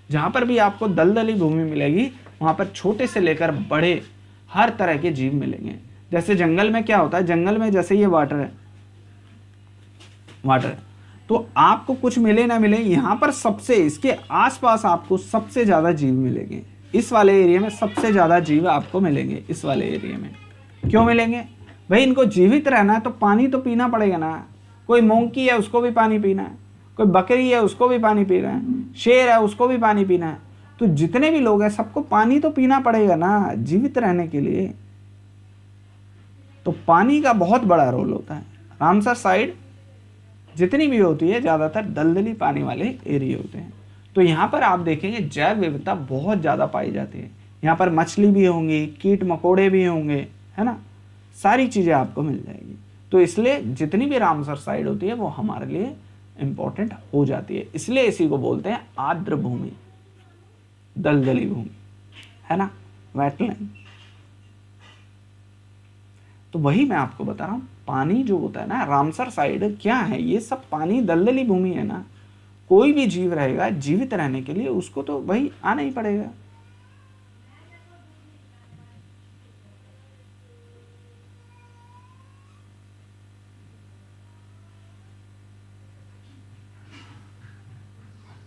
जहां पर भी आपको दलदली भूमि मिलेगी वहां पर छोटे से लेकर बड़े हर तरह के जीव मिलेंगे। जैसे जंगल में क्या होता है, जंगल में जैसे ये वाटर है, तो आपको कुछ मिले ना मिले, यहाँ पर सबसे इसके आसपास आपको सबसे ज्यादा जीव मिलेंगे। इस वाले एरिया में सबसे ज्यादा जीव आपको मिलेंगे। इस वाले एरिया में क्यों मिलेंगे भाई, इनको जीवित रहना है तो पानी तो पीना पड़ेगा ना। कोई मोंकी है उसको भी पानी पीना है, कोई बकरी है उसको भी पानी पीना है, शेर है उसको भी पानी पीना है। तो जितने भी लोग हैं सबको पानी तो पीना पड़ेगा ना जीवित रहने के लिए। तो पानी का बहुत बड़ा रोल होता है। रामसर साइड जितनी भी होती है ज़्यादातर दलदली पानी वाले एरिया होते हैं। तो यहाँ पर आप देखेंगे जैव विविधता बहुत ज़्यादा पाई जाती है। यहाँ पर मछली भी होंगी, कीट मकोड़े भी होंगे, है ना, सारी चीज़ें आपको मिल जाएगी। तो इसलिए जितनी भी रामसर साइड होती है वो हमारे लिए इम्पोर्टेंट हो जाती है। इसलिए इसी को बोलते हैं आर्द्र भूमि, दलदली भूमि, है ना, वेटलैंड। तो वही मैं आपको बता रहा हूँ, पानी जो होता है ना रामसर साइड क्या है, ये सब पानी दलदली भूमि है ना। कोई भी जीव रहेगा जीवित रहने के लिए उसको तो वही आना ही पड़ेगा।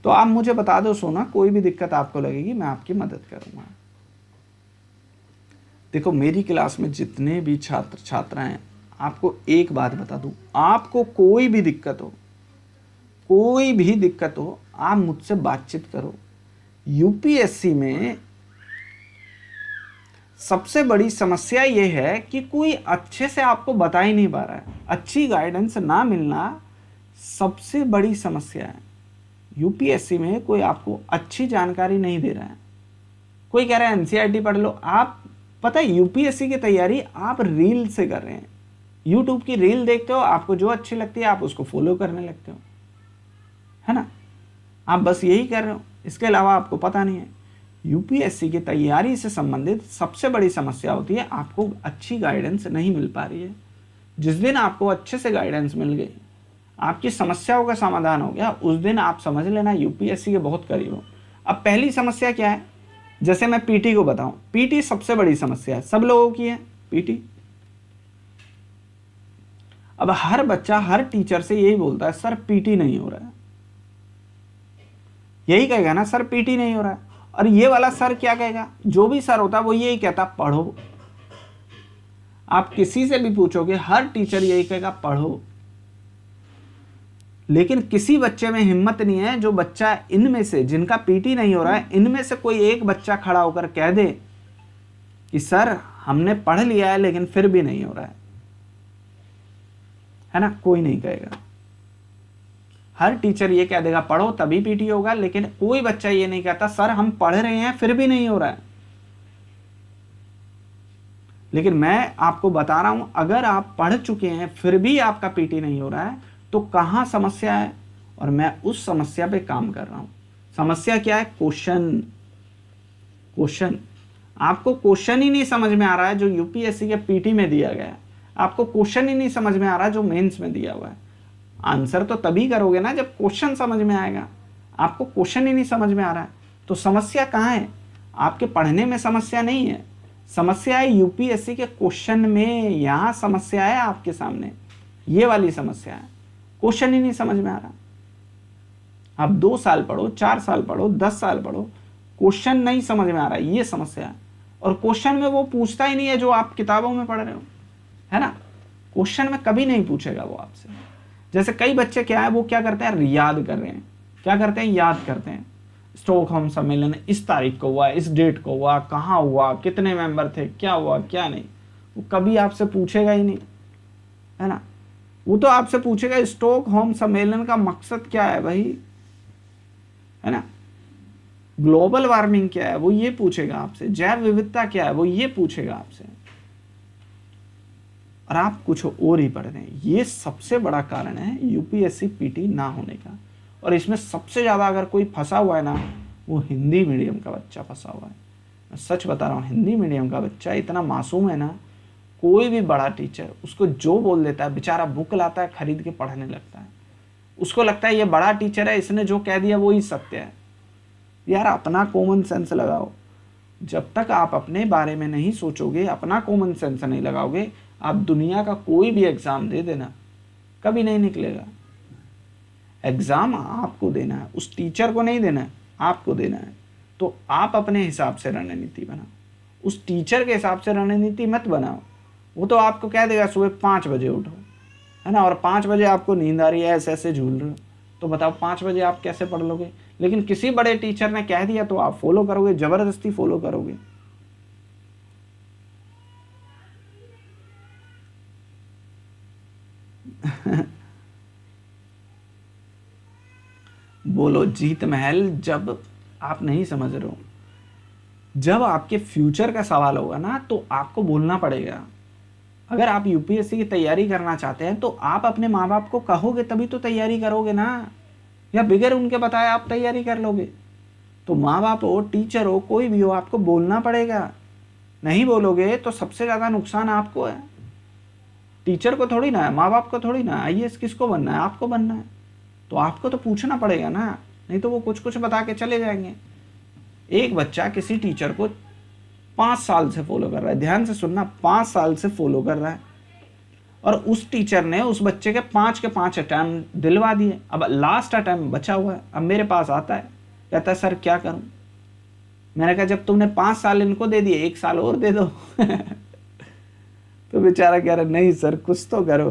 तो आप मुझे बता दो सोना, कोई भी दिक्कत आपको लगेगी मैं आपकी मदद करूंगा। देखो मेरी क्लास में जितने भी छात्र छात्रा हैं, आपको एक बात बता दूं, आपको कोई भी दिक्कत हो आप मुझसे बातचीत करो। यूपीएससी में सबसे बड़ी समस्या ये है कि कोई अच्छे से आपको बता ही नहीं पा रहा है। अच्छी गाइडेंस ना मिलना सबसे बड़ी समस्या है। यूपीएससी में कोई आपको अच्छी जानकारी नहीं दे रहा है। कोई कह रहा है एनसीईआरटी पढ़ लो। आप पता है यूपीएससी की तैयारी आप रील से कर रहे हैं, यूट्यूब की रील देखते हो, आपको जो अच्छी लगती है आप उसको फॉलो करने लगते हो, है ना। आप बस यही कर रहे हो, इसके अलावा आपको पता नहीं है। यूपीएससी की तैयारी से संबंधित सबसे बड़ी समस्या होती है आपको अच्छी गाइडेंस नहीं मिल पा रही है। जिस दिन आपको अच्छे से गाइडेंस मिल गई, आपकी समस्याओं का समाधान हो गया, उस दिन आप समझ लेना यूपीएससी के बहुत करीब हो। अब पहली समस्या क्या है, जैसे मैं पीटी को बताऊं, पीटी सबसे बड़ी समस्या है, सब लोगों की है पीटी। अब हर बच्चा हर टीचर से यही बोलता है सर पीटी नहीं हो रहा है, यही कहेगा ना सर पीटी नहीं हो रहा है। और ये वाला सर क्या कहेगा, जो भी सर होता है वो यही कहता पढ़ो। आप किसी से भी पूछोगे हर टीचर यही कहेगा पढ़ो। लेकिन किसी बच्चे में हिम्मत नहीं है, जो बच्चा इनमें से जिनका पीटी नहीं हो रहा है, इनमें से कोई एक बच्चा खड़ा होकर कह दे कि सर हमने पढ़ लिया है लेकिन फिर भी नहीं हो रहा है ना। कोई नहीं कहेगा, हर टीचर ये कह देगा पढ़ो तभी पीटी होगा, लेकिन कोई बच्चा ये नहीं कहता सर हम पढ़ रहे हैं फिर भी नहीं हो रहा है। लेकिन मैं आपको बता रहा हूं, अगर आप पढ़ चुके हैं फिर भी आपका पीटी नहीं हो रहा है तो कहां समस्या है, और मैं उस समस्या पे काम कर रहा हूं। समस्या क्या है, क्वेश्चन। आपको क्वेश्चन ही नहीं समझ में आ रहा है जो यूपीएससी के पीटी में दिया गया है, आपको क्वेश्चन ही नहीं समझ में आ रहा है जो मेंस में दिया हुआ है। आंसर तो तभी करोगे ना जब क्वेश्चन समझ में आएगा। आपको क्वेश्चन ही नहीं समझ में आ रहा है तो समस्या कहाँ है, आपके पढ़ने में समस्या नहीं है, समस्या है यूपीएससी के क्वेश्चन में। यहाँ समस्या है आपके सामने, ये वाली समस्या है, क्वेश्चन ही नहीं समझ में आ रहा। आप 2 साल पढ़ो, 4 साल पढ़ो, 10 साल पढ़ो, क्वेश्चन नहीं समझ में आ रहा है, ये समस्या है। और क्वेश्चन में वो पूछता ही नहीं है जो आप किताबों में पढ़ रहे हो, है ना। क्वेश्चन में कभी नहीं पूछेगा वो आपसे। जैसे कई बच्चे क्या है, वो क्या करते हैं, याद कर रहे हैं। क्या करते हैं, याद करते हैं। स्टॉकहोम सम्मेलन इस तारीख को हुआ, इस डेट को हुआ, कहाँ हुआ, कितने मेंबर थे, क्या हुआ क्या नहीं, वो कभी आपसे पूछेगा ही नहीं, है ना। वो तो आपसे पूछेगा स्टॉकहोम सम्मेलन का मकसद क्या है भाई, है ना। ग्लोबल वार्मिंग क्या है, वो ये पूछेगा आपसे। जैव विविधता क्या है, वो ये पूछेगा आपसे। और आप कुछ और ही पढ़ रहे हैं। ये सबसे बड़ा कारण है यूपीएससी पीटी ना होने का। और इसमें सबसे ज़्यादा अगर कोई फंसा हुआ है ना, वो हिंदी मीडियम का बच्चा फंसा हुआ है। मैं सच बता रहा हूँ, हिंदी मीडियम का बच्चा इतना मासूम है ना, कोई भी बड़ा टीचर उसको जो बोल देता है, बेचारा बुक लाता है, खरीद के पढ़ने लगता है। उसको लगता है ये बड़ा टीचर है, इसने जो कह दिया वो ही सत्य है। यार अपना कॉमन सेंस लगाओ। जब तक आप अपने बारे में नहीं सोचोगे, अपना कॉमन सेंस नहीं लगाओगे, आप दुनिया का कोई भी एग्जाम दे देना, कभी नहीं निकलेगा। एग्जाम आपको देना है, उस टीचर को नहीं देना है, आपको देना है। तो आप अपने हिसाब से रणनीति बनाओ, उस टीचर के हिसाब से रणनीति मत बनाओ। वो तो आपको कह देगा सुबह 5 बजे उठो, है ना, और 5 बजे आपको नींद आ रही है, ऐसे ऐसे झूल रहे हो, तो बताओ 5 बजे आप कैसे पढ़ लोगे। लेकिन किसी बड़े टीचर ने कह दिया तो आप फॉलो करोगे, जबरदस्ती फॉलो करोगे। बोलो जीत महल। जब आप नहीं समझ रहे हो, जब आपके फ्यूचर का सवाल होगा ना, तो आपको बोलना पड़ेगा। अगर आप यूपीएससी की तैयारी करना चाहते हैं तो आप अपने माँ बाप को कहोगे तभी तो तैयारी करोगे ना, या बगैर उनके बताए आप तैयारी कर लोगे। तो माँ बाप हो, टीचर हो, कोई भी हो, आपको बोलना पड़ेगा। नहीं बोलोगे तो सबसे ज़्यादा नुकसान आपको है। टीचर को थोड़ी ना है, माँ बाप को थोड़ी ना है। आईएएस किसको बनना है, आपको बनना है। तो आपको तो पूछना पड़ेगा ना, नहीं तो वो कुछ कुछ बता के चले जाएंगे। एक बच्चा किसी टीचर को 5 साल से फॉलो कर रहा है, ध्यान से सुनना, 5 साल से फॉलो कर रहा है, और उस टीचर ने उस बच्चे के 5 के 5 अटैम्प्ट दिलवा दिए। अब लास्ट अटैम्प्ट बचा हुआ है। अब मेरे पास आता है, कहता है सर क्या करूं। मैंने कहा जब तुमने 5 साल इनको दे दिए, 1 साल और दे दो। तो बेचारा कह रहा नहीं सर कुछ तो करो।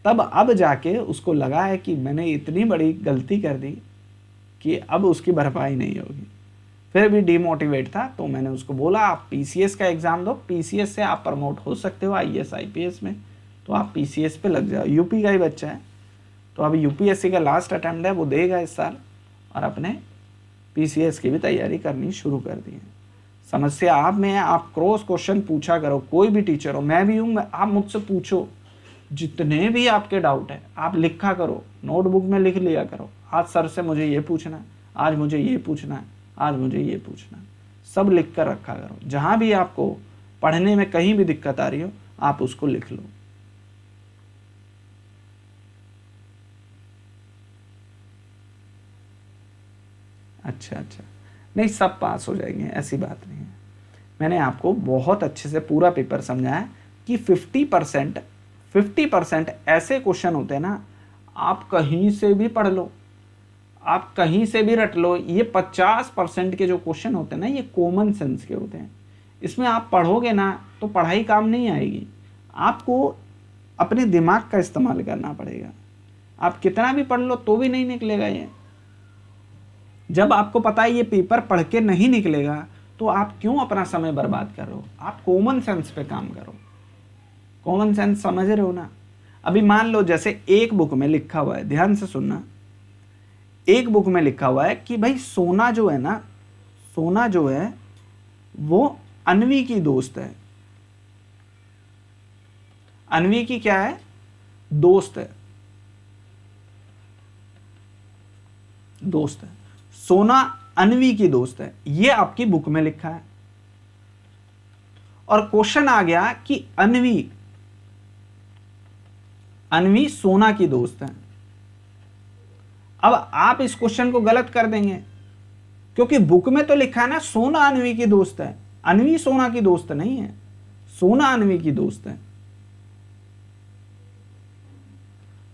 तब अब जाके उसको लगा है कि मैंने इतनी बड़ी गलती कर दी कि अब उसकी भरपाई नहीं होगी। फिर भी डिमोटिवेट था, तो मैंने उसको बोला आप पीसीएस का एग्ज़ाम दो, पीसीएस से आप प्रमोट हो सकते हो आईएएस आईपीएस में, तो आप पीसीएस पे लग जाओ। यूपी का ही बच्चा है, तो अब यूपीएससी का लास्ट अटैम्प्ट है, वो देगा इस साल, और अपने पीसीएस की भी तैयारी करनी शुरू कर दी है। समस्या आप में है, आप क्रॉस क्वेश्चन पूछा करो। कोई भी टीचर हो, मैं भी हूँ, आप मुझसे पूछो, जितने भी आपके डाउट है आप लिखा करो, नोटबुक में लिख लिया करो। आज सर से मुझे ये पूछना है, आज मुझे ये पूछना है, आज मुझे ये पूछना है, सब लिख कर रखा करो। जहाँ भी आपको पढ़ने में कहीं भी दिक्कत आ रही हो, आप उसको लिख लो। अच्छा, नहीं सब पास हो जाएंगे, ऐसी बात नहीं है। मैंने आपको बहुत अच्छे से पूरा पेपर समझाया कि 50% ऐसे क्वेश्चन होते हैं ना, आप कहीं से भी पढ़ लो, आप कहीं से भी रट लो। ये 50% के जो क्वेश्चन होते हैं ना, ये कॉमन सेंस के होते हैं। इसमें आप पढ़ोगे ना तो पढ़ाई काम नहीं आएगी, आपको अपने दिमाग का इस्तेमाल करना पड़ेगा। आप कितना भी पढ़ लो तो भी नहीं निकलेगा ये। जब आपको पता है ये पेपर पढ़ के नहीं निकलेगा, तो आप क्यों अपना समय बर्बाद कर रहे हो। आप कॉमन सेंस पे काम करो। कॉमन सेंस समझ रहे हो ना। अभी मान लो जैसे एक बुक में लिखा हुआ है, ध्यान से सुनना, एक बुक में लिखा हुआ है कि भाई सोना जो है ना, सोना जो है वो अन्वी की दोस्त है। अन्वी की क्या है, दोस्त है, दोस्त है। सोना अन्वी की दोस्त है, ये आपकी बुक में लिखा है। और क्वेश्चन आ गया कि अन्वी सोना की दोस्त है। अब आप इस क्वेश्चन को गलत कर देंगे, क्योंकि बुक में तो लिखा है ना सोना अन्वी की दोस्त है। अन्वी सोना की दोस्त नहीं है, सोना अन्वी की दोस्त है।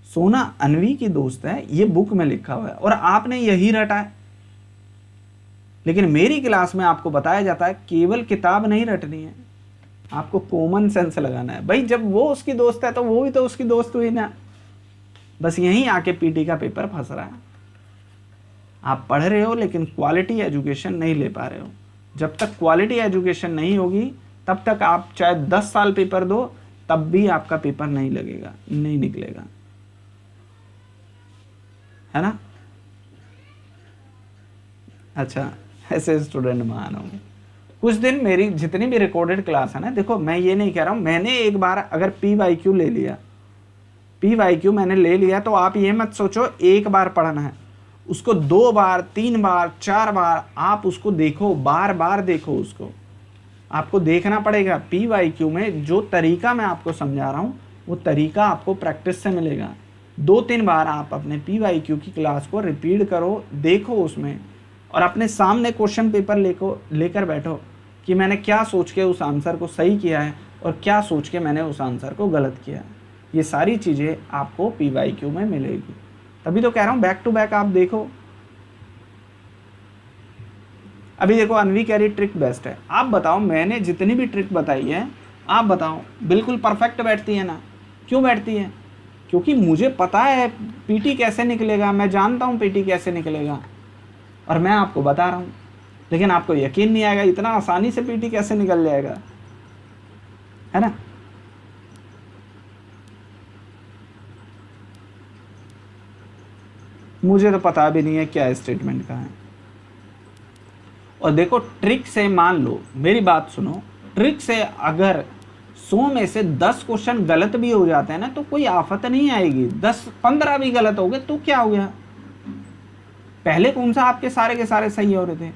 सोना अन्वी की दोस्त है, ये बुक में लिखा हुआ है, और आपने यही रटा है। लेकिन मेरी क्लास में आपको बताया जाता है केवल किताब नहीं रटनी है, आपको कॉमन सेंस लगाना है। भाई जब वो उसकी दोस्त है तो वो भी तो उसकी दोस्त हुई ना। बस यहीं आके पीटी का पेपर फंस रहा है। आप पढ़ रहे हो लेकिन क्वालिटी एजुकेशन नहीं ले पा रहे हो। जब तक क्वालिटी एजुकेशन नहीं होगी तब तक आप चाहे 10 साल पेपर दो तब भी आपका पेपर नहीं लगेगा, नहीं निकलेगा, है ना। अच्छा, ऐसे स्टूडेंट महान होंगे। कुछ दिन मेरी जितनी भी रिकॉर्डेड क्लास है ना, देखो मैं ये नहीं कह रहा हूं मैंने एक बार अगर PYQ ले लिया, PYQ मैंने ले लिया तो आप ये मत सोचो एक बार पढ़ना है, उसको 2 बार 3 बार 4 बार आप उसको देखो, बार बार देखो उसको, आपको देखना पड़ेगा। PYQ में जो तरीका मैं आपको समझा रहा हूँ वो तरीका आपको प्रैक्टिस से मिलेगा। 2-3 बार आप अपने PYQ की क्लास को रिपीट करो, देखो उसमें, और अपने सामने क्वेश्चन पेपर लेकर बैठो कि मैंने क्या सोच के उस आंसर को सही किया है और क्या सोच के मैंने उस आंसर को गलत किया है। ये सारी चीज़ें आपको PYQ में मिलेगी। तभी तो कह रहा हूँ बैक टू बैक आप देखो। अभी देखो अनवी कह रही ट्रिक बेस्ट है। आप बताओ, मैंने जितनी भी ट्रिक बताई है आप बताओ बिल्कुल परफेक्ट बैठती है ना? क्यों बैठती है? क्योंकि मुझे पता है पीटी कैसे निकलेगा, मैं जानता हूँ पीटी कैसे निकलेगा और मैं आपको बता रहा हूँ। लेकिन आपको यकीन नहीं आएगा इतना आसानी से पीटी कैसे निकल जाएगा, है ना। मुझे तो पता भी नहीं है क्या स्टेटमेंट का है। और देखो ट्रिक से मान लो, मेरी बात सुनो, ट्रिक से अगर 100 में से 10 क्वेश्चन गलत भी हो जाते हैं ना तो कोई आफत नहीं आएगी। 10-15 भी गलत हो गए तो क्या हो गया? पहले कौन सा आपके सारे के सारे सही हो रहे थे?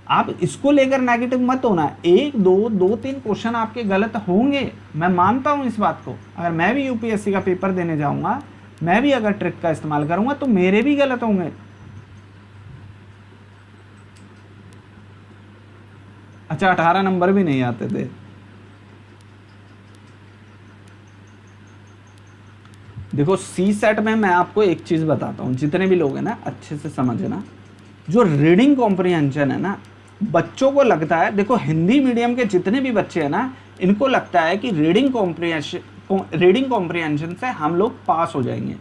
आप इसको लेकर नेगेटिव मत होना। 1-2-3 क्वेश्चन आपके गलत होंगे, मैं मानता हूं इस बात को। अगर मैं भी यूपीएससी का पेपर देने जाऊंगा, मैं भी अगर ट्रिक का इस्तेमाल करूंगा तो मेरे भी गलत होंगे। अच्छा 18 नंबर भी नहीं आते थे। देखो CSET में मैं आपको एक चीज बताता हूं, जितने भी लोग हैं ना अच्छे से समझना, जो रीडिंग कॉम्प्रिहेंशन है ना, बच्चों को लगता है, देखो हिंदी मीडियम के जितने भी बच्चे हैं ना, इनको लगता है कि रीडिंग कॉम्प्रिहेंशन से हम लोग पास हो जाएंगे।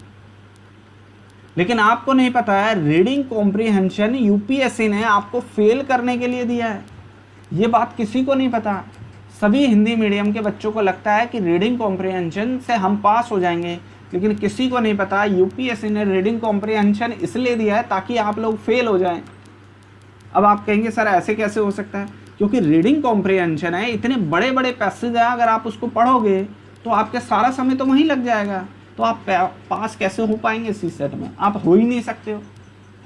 लेकिन आपको नहीं पता है रीडिंग कॉम्प्रिहेंशन यूपीएससी ने आपको फेल करने के लिए दिया है। ये बात किसी को नहीं पता। सभी हिंदी मीडियम के बच्चों को लगता है कि रीडिंग कॉम्प्रिहेंशन से हम पास हो जाएंगे, लेकिन किसी को नहीं पता यूपीएससी ने रीडिंग कॉम्प्रिहेंशन इसलिए दिया है ताकि आप लोग फेल हो जाएं। अब आप कहेंगे सर ऐसे कैसे हो सकता है? क्योंकि रीडिंग कॉम्प्रिहेंशन है, इतने बड़े बड़े पैसेज है, अगर आप उसको पढ़ोगे तो आपका सारा समय तो वहीं लग जाएगा, तो आप पास कैसे हो पाएंगे CSET में? आप हो ही नहीं सकते हो,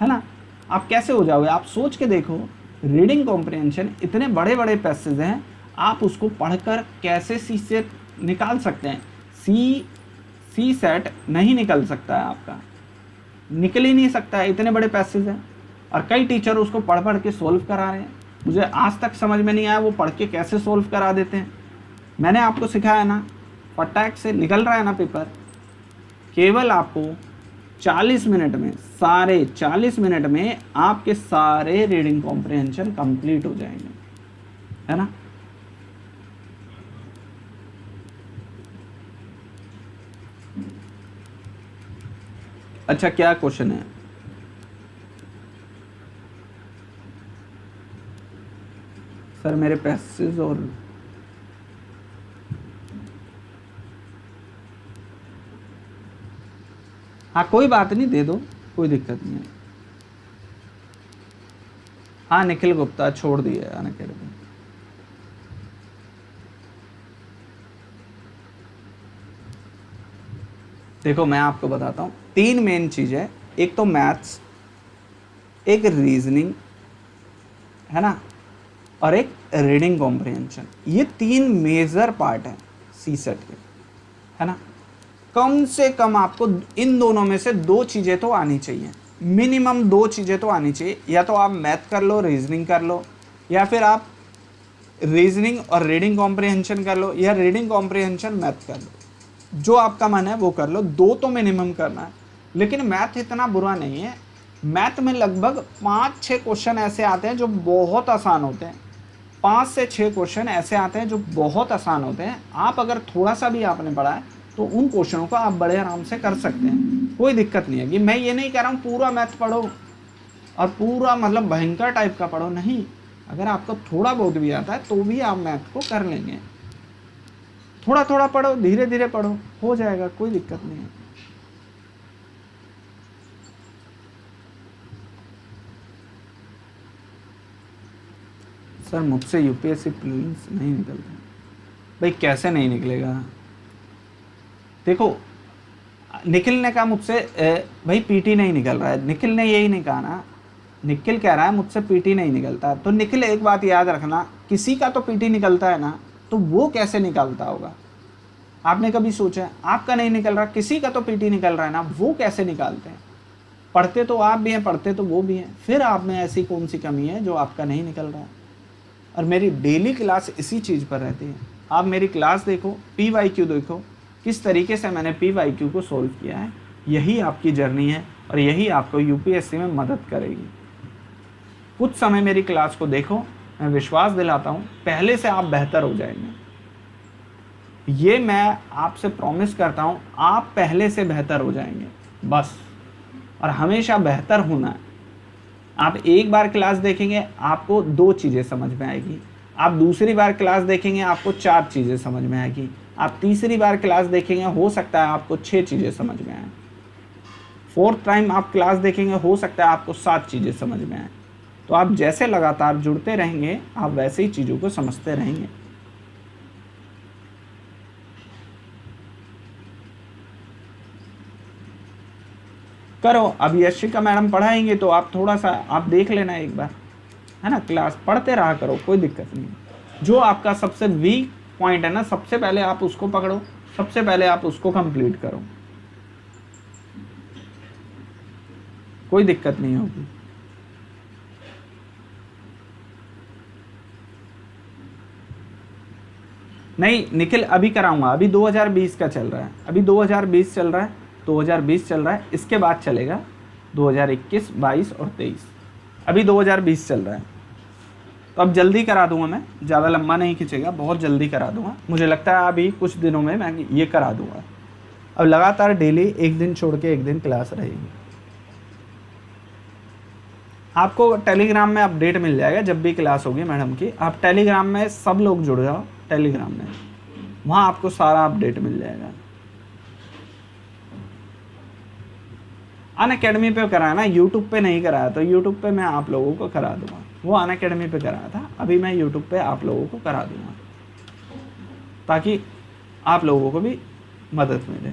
है ना। आप कैसे हो जाओगे? आप सोच के देखो, रीडिंग कॉम्प्रिहेंशन इतने बड़े बड़े पैसेज हैं, आप उसको पढ़कर कैसे CSET निकाल सकते हैं? CSET नहीं निकल सकता है आपका, निकल ही नहीं सकता है, इतने बड़े पैसेज हैं। और कई टीचर उसको पढ़ पढ़ के सोल्व करा रहे हैं। मुझे आज तक समझ में नहीं आया वो पढ़ के कैसे सोल्व करा देते हैं। मैंने आपको सिखाया ना, फटाक से निकल रहा है ना पेपर। केवल आपको 40 मिनट में, सारे 40 मिनट में आपके सारे रीडिंग कॉम्प्रिहेंशन कंप्लीट हो जाएंगे, है ना। अच्छा क्या क्वेश्चन है? सर मेरे पैसेज और हाँ कोई बात नहीं, दे दो, कोई दिक्कत नहीं है। हाँ निखिल गुप्ता छोड़ दिया अनअकैडमी। देखो मैं आपको बताता हूँ, 3 मेन चीज़ है। एक तो मैथ्स, एक रीजनिंग, है ना, और एक रीडिंग कॉम्प्रिहेंशन। ये 3 मेजर पार्ट हैं CSET के, है ना। कम से कम आपको इन दोनों में से 2 चीज़ें तो आनी चाहिए, मिनिमम 2 चीज़ें तो आनी चाहिए। या तो आप मैथ कर लो, रीजनिंग कर लो, या फिर आप रीजनिंग और रीडिंग कॉम्प्रिहेंशन कर लो, या रीडिंग कॉम्प्रिहेंशन मैथ कर लो। जो आपका मन है वो कर लो, 2 तो मिनिमम करना है। लेकिन मैथ इतना बुरा नहीं है, मैथ में लगभग 5-6 क्वेश्चन ऐसे आते हैं जो बहुत आसान होते हैं। 5 से 6 क्वेश्चन ऐसे आते हैं जो बहुत आसान होते हैं। आप अगर थोड़ा सा भी आपने पढ़ा है तो उन क्वेश्चनों को आप बड़े आराम से कर सकते हैं, कोई दिक्कत नहीं है। कि मैं ये नहीं कह रहा हूँ पूरा मैथ पढ़ो और पूरा मतलब भयंकर टाइप का पढ़ो, नहीं। अगर आपको थोड़ा बहुत भी आता है तो भी आप मैथ को कर लेंगे। थोड़ा थोड़ा पढ़ो, धीरे धीरे पढ़ो, हो जाएगा, कोई दिक्कत नहीं है। सर मुझसे यूपीएससी प्रीलिम्स नहीं निकलता। भाई कैसे नहीं निकलेगा? देखो, निखिल ने कहा मुझसे भाई पीटी नहीं निकल रहा है। निखिल ने यही नहीं कहा ना, निखिल कह रहा है मुझसे पीटी नहीं निकलता। तो निखिल एक बात याद रखना, किसी का तो पीटी निकलता है ना, तो वो कैसे निकलता होगा? आपने कभी सोचा? आपका नहीं निकल रहा, किसी का तो पीटी निकल रहा है ना, वो कैसे निकालते हैं? पढ़ते तो आप भी हैं, पढ़ते तो वो भी हैं, फिर आप में ऐसी कौन सी कमी है जो आपका नहीं निकल रहा है? और मेरी डेली क्लास इसी चीज़ पर रहती है। आप मेरी क्लास देखो, PYQ देखो, किस तरीके से मैंने PYQ को सोल्व किया है। यही आपकी जर्नी है और यही आपको यूपीएससी में मदद करेगी। कुछ समय मेरी क्लास को देखो, मैं विश्वास दिलाता हूँ पहले से आप बेहतर हो जाएंगे। ये मैं आपसे प्रॉमिस करता हूँ, आप पहले से बेहतर हो जाएंगे बस। और हमेशा बेहतर होना है। आप एक बार क्लास देखेंगे आपको 2 चीज़ें समझ में आएगी, आप दूसरी बार क्लास देखेंगे आपको 4 चीज़ें समझ में आएगी, आप तीसरी बार क्लास देखेंगे हो सकता है आपको 6 चीज़ें समझ में आए, 4th टाइम आप क्लास देखेंगे हो सकता है आपको 7 चीज़ें समझ में आए। तो आप जैसे लगातार जुड़ते रहेंगे आप वैसे ही चीज़ों को समझते रहेंगे। करो, अब यशिका मैडम पढ़ाएंगे तो आप थोड़ा सा आप देख लेना एक बार, है ना। क्लास पढ़ते रहा करो, कोई दिक्कत नहीं। जो आपका सबसे वीक पॉइंट है ना, सबसे पहले आप उसको पकड़ो, सबसे पहले आप उसको कंप्लीट करो, कोई दिक्कत नहीं होगी। नहीं निखिल, अभी कराऊंगा, अभी 2020 का चल रहा है, अभी 2020 चल रहा है, 2020 चल रहा है, इसके बाद चलेगा 2021, 22 और 23। अभी 2020 चल रहा है, तो अब जल्दी करा दूंगा मैं, ज़्यादा लंबा नहीं खींचेगा, बहुत जल्दी करा दूंगा। मुझे लगता है अभी कुछ दिनों में मैं ये करा दूंगा। अब लगातार डेली एक दिन छोड़ के एक दिन क्लास रहेगी। आपको टेलीग्राम में अपडेट मिल जाएगा जब भी क्लास होगी मैडम की। आप टेलीग्राम में सब लोग जुड़ जाओ, टेलीग्राम में, वहाँ आपको सारा अपडेट मिल जाएगा। अनअकैडमी पे कराया ना, यूट्यूब पे नहीं कराया, तो यूट्यूब पे मैं आप लोगों को करा दूंगा। वो अनअकैडमी पे कराया था, अभी मैं यूट्यूब पे आप लोगों को करा दूंगा ताकि आप लोगों को भी मदद मिले।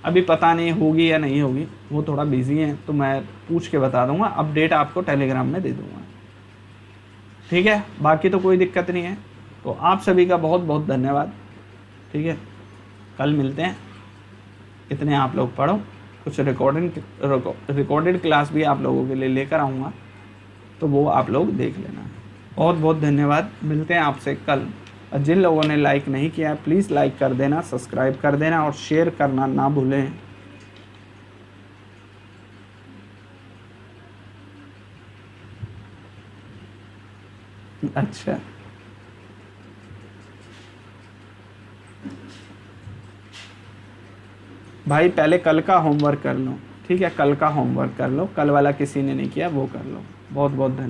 अभी पता नहीं होगी या नहीं होगी, वो थोड़ा बिजी है, तो मैं पूछ के बता दूंगा, अपडेट आपको टेलीग्राम में दे दूंगा, ठीक है। बाकी तो कोई दिक्कत नहीं है। तो आप सभी का बहुत बहुत धन्यवाद, ठीक है। कल मिलते हैं, इतने आप लोग पढ़ो। कुछ रिकॉर्डेड क्लास भी आप लोगों के लिए लेकर आऊँगा, तो वो आप लोग देख लेना। बहुत बहुत धन्यवाद, मिलते हैं आपसे कल। और जिन लोगों ने लाइक नहीं किया है प्लीज़ लाइक कर देना, सब्सक्राइब कर देना और शेयर करना ना भूलें। अच्छा, भाई पहले कल का होमवर्क कर लो, ठीक है। कल का होमवर्क कर लो, कल वाला किसी ने नहीं किया वो कर लो। बहुत बहुत धन्यवाद।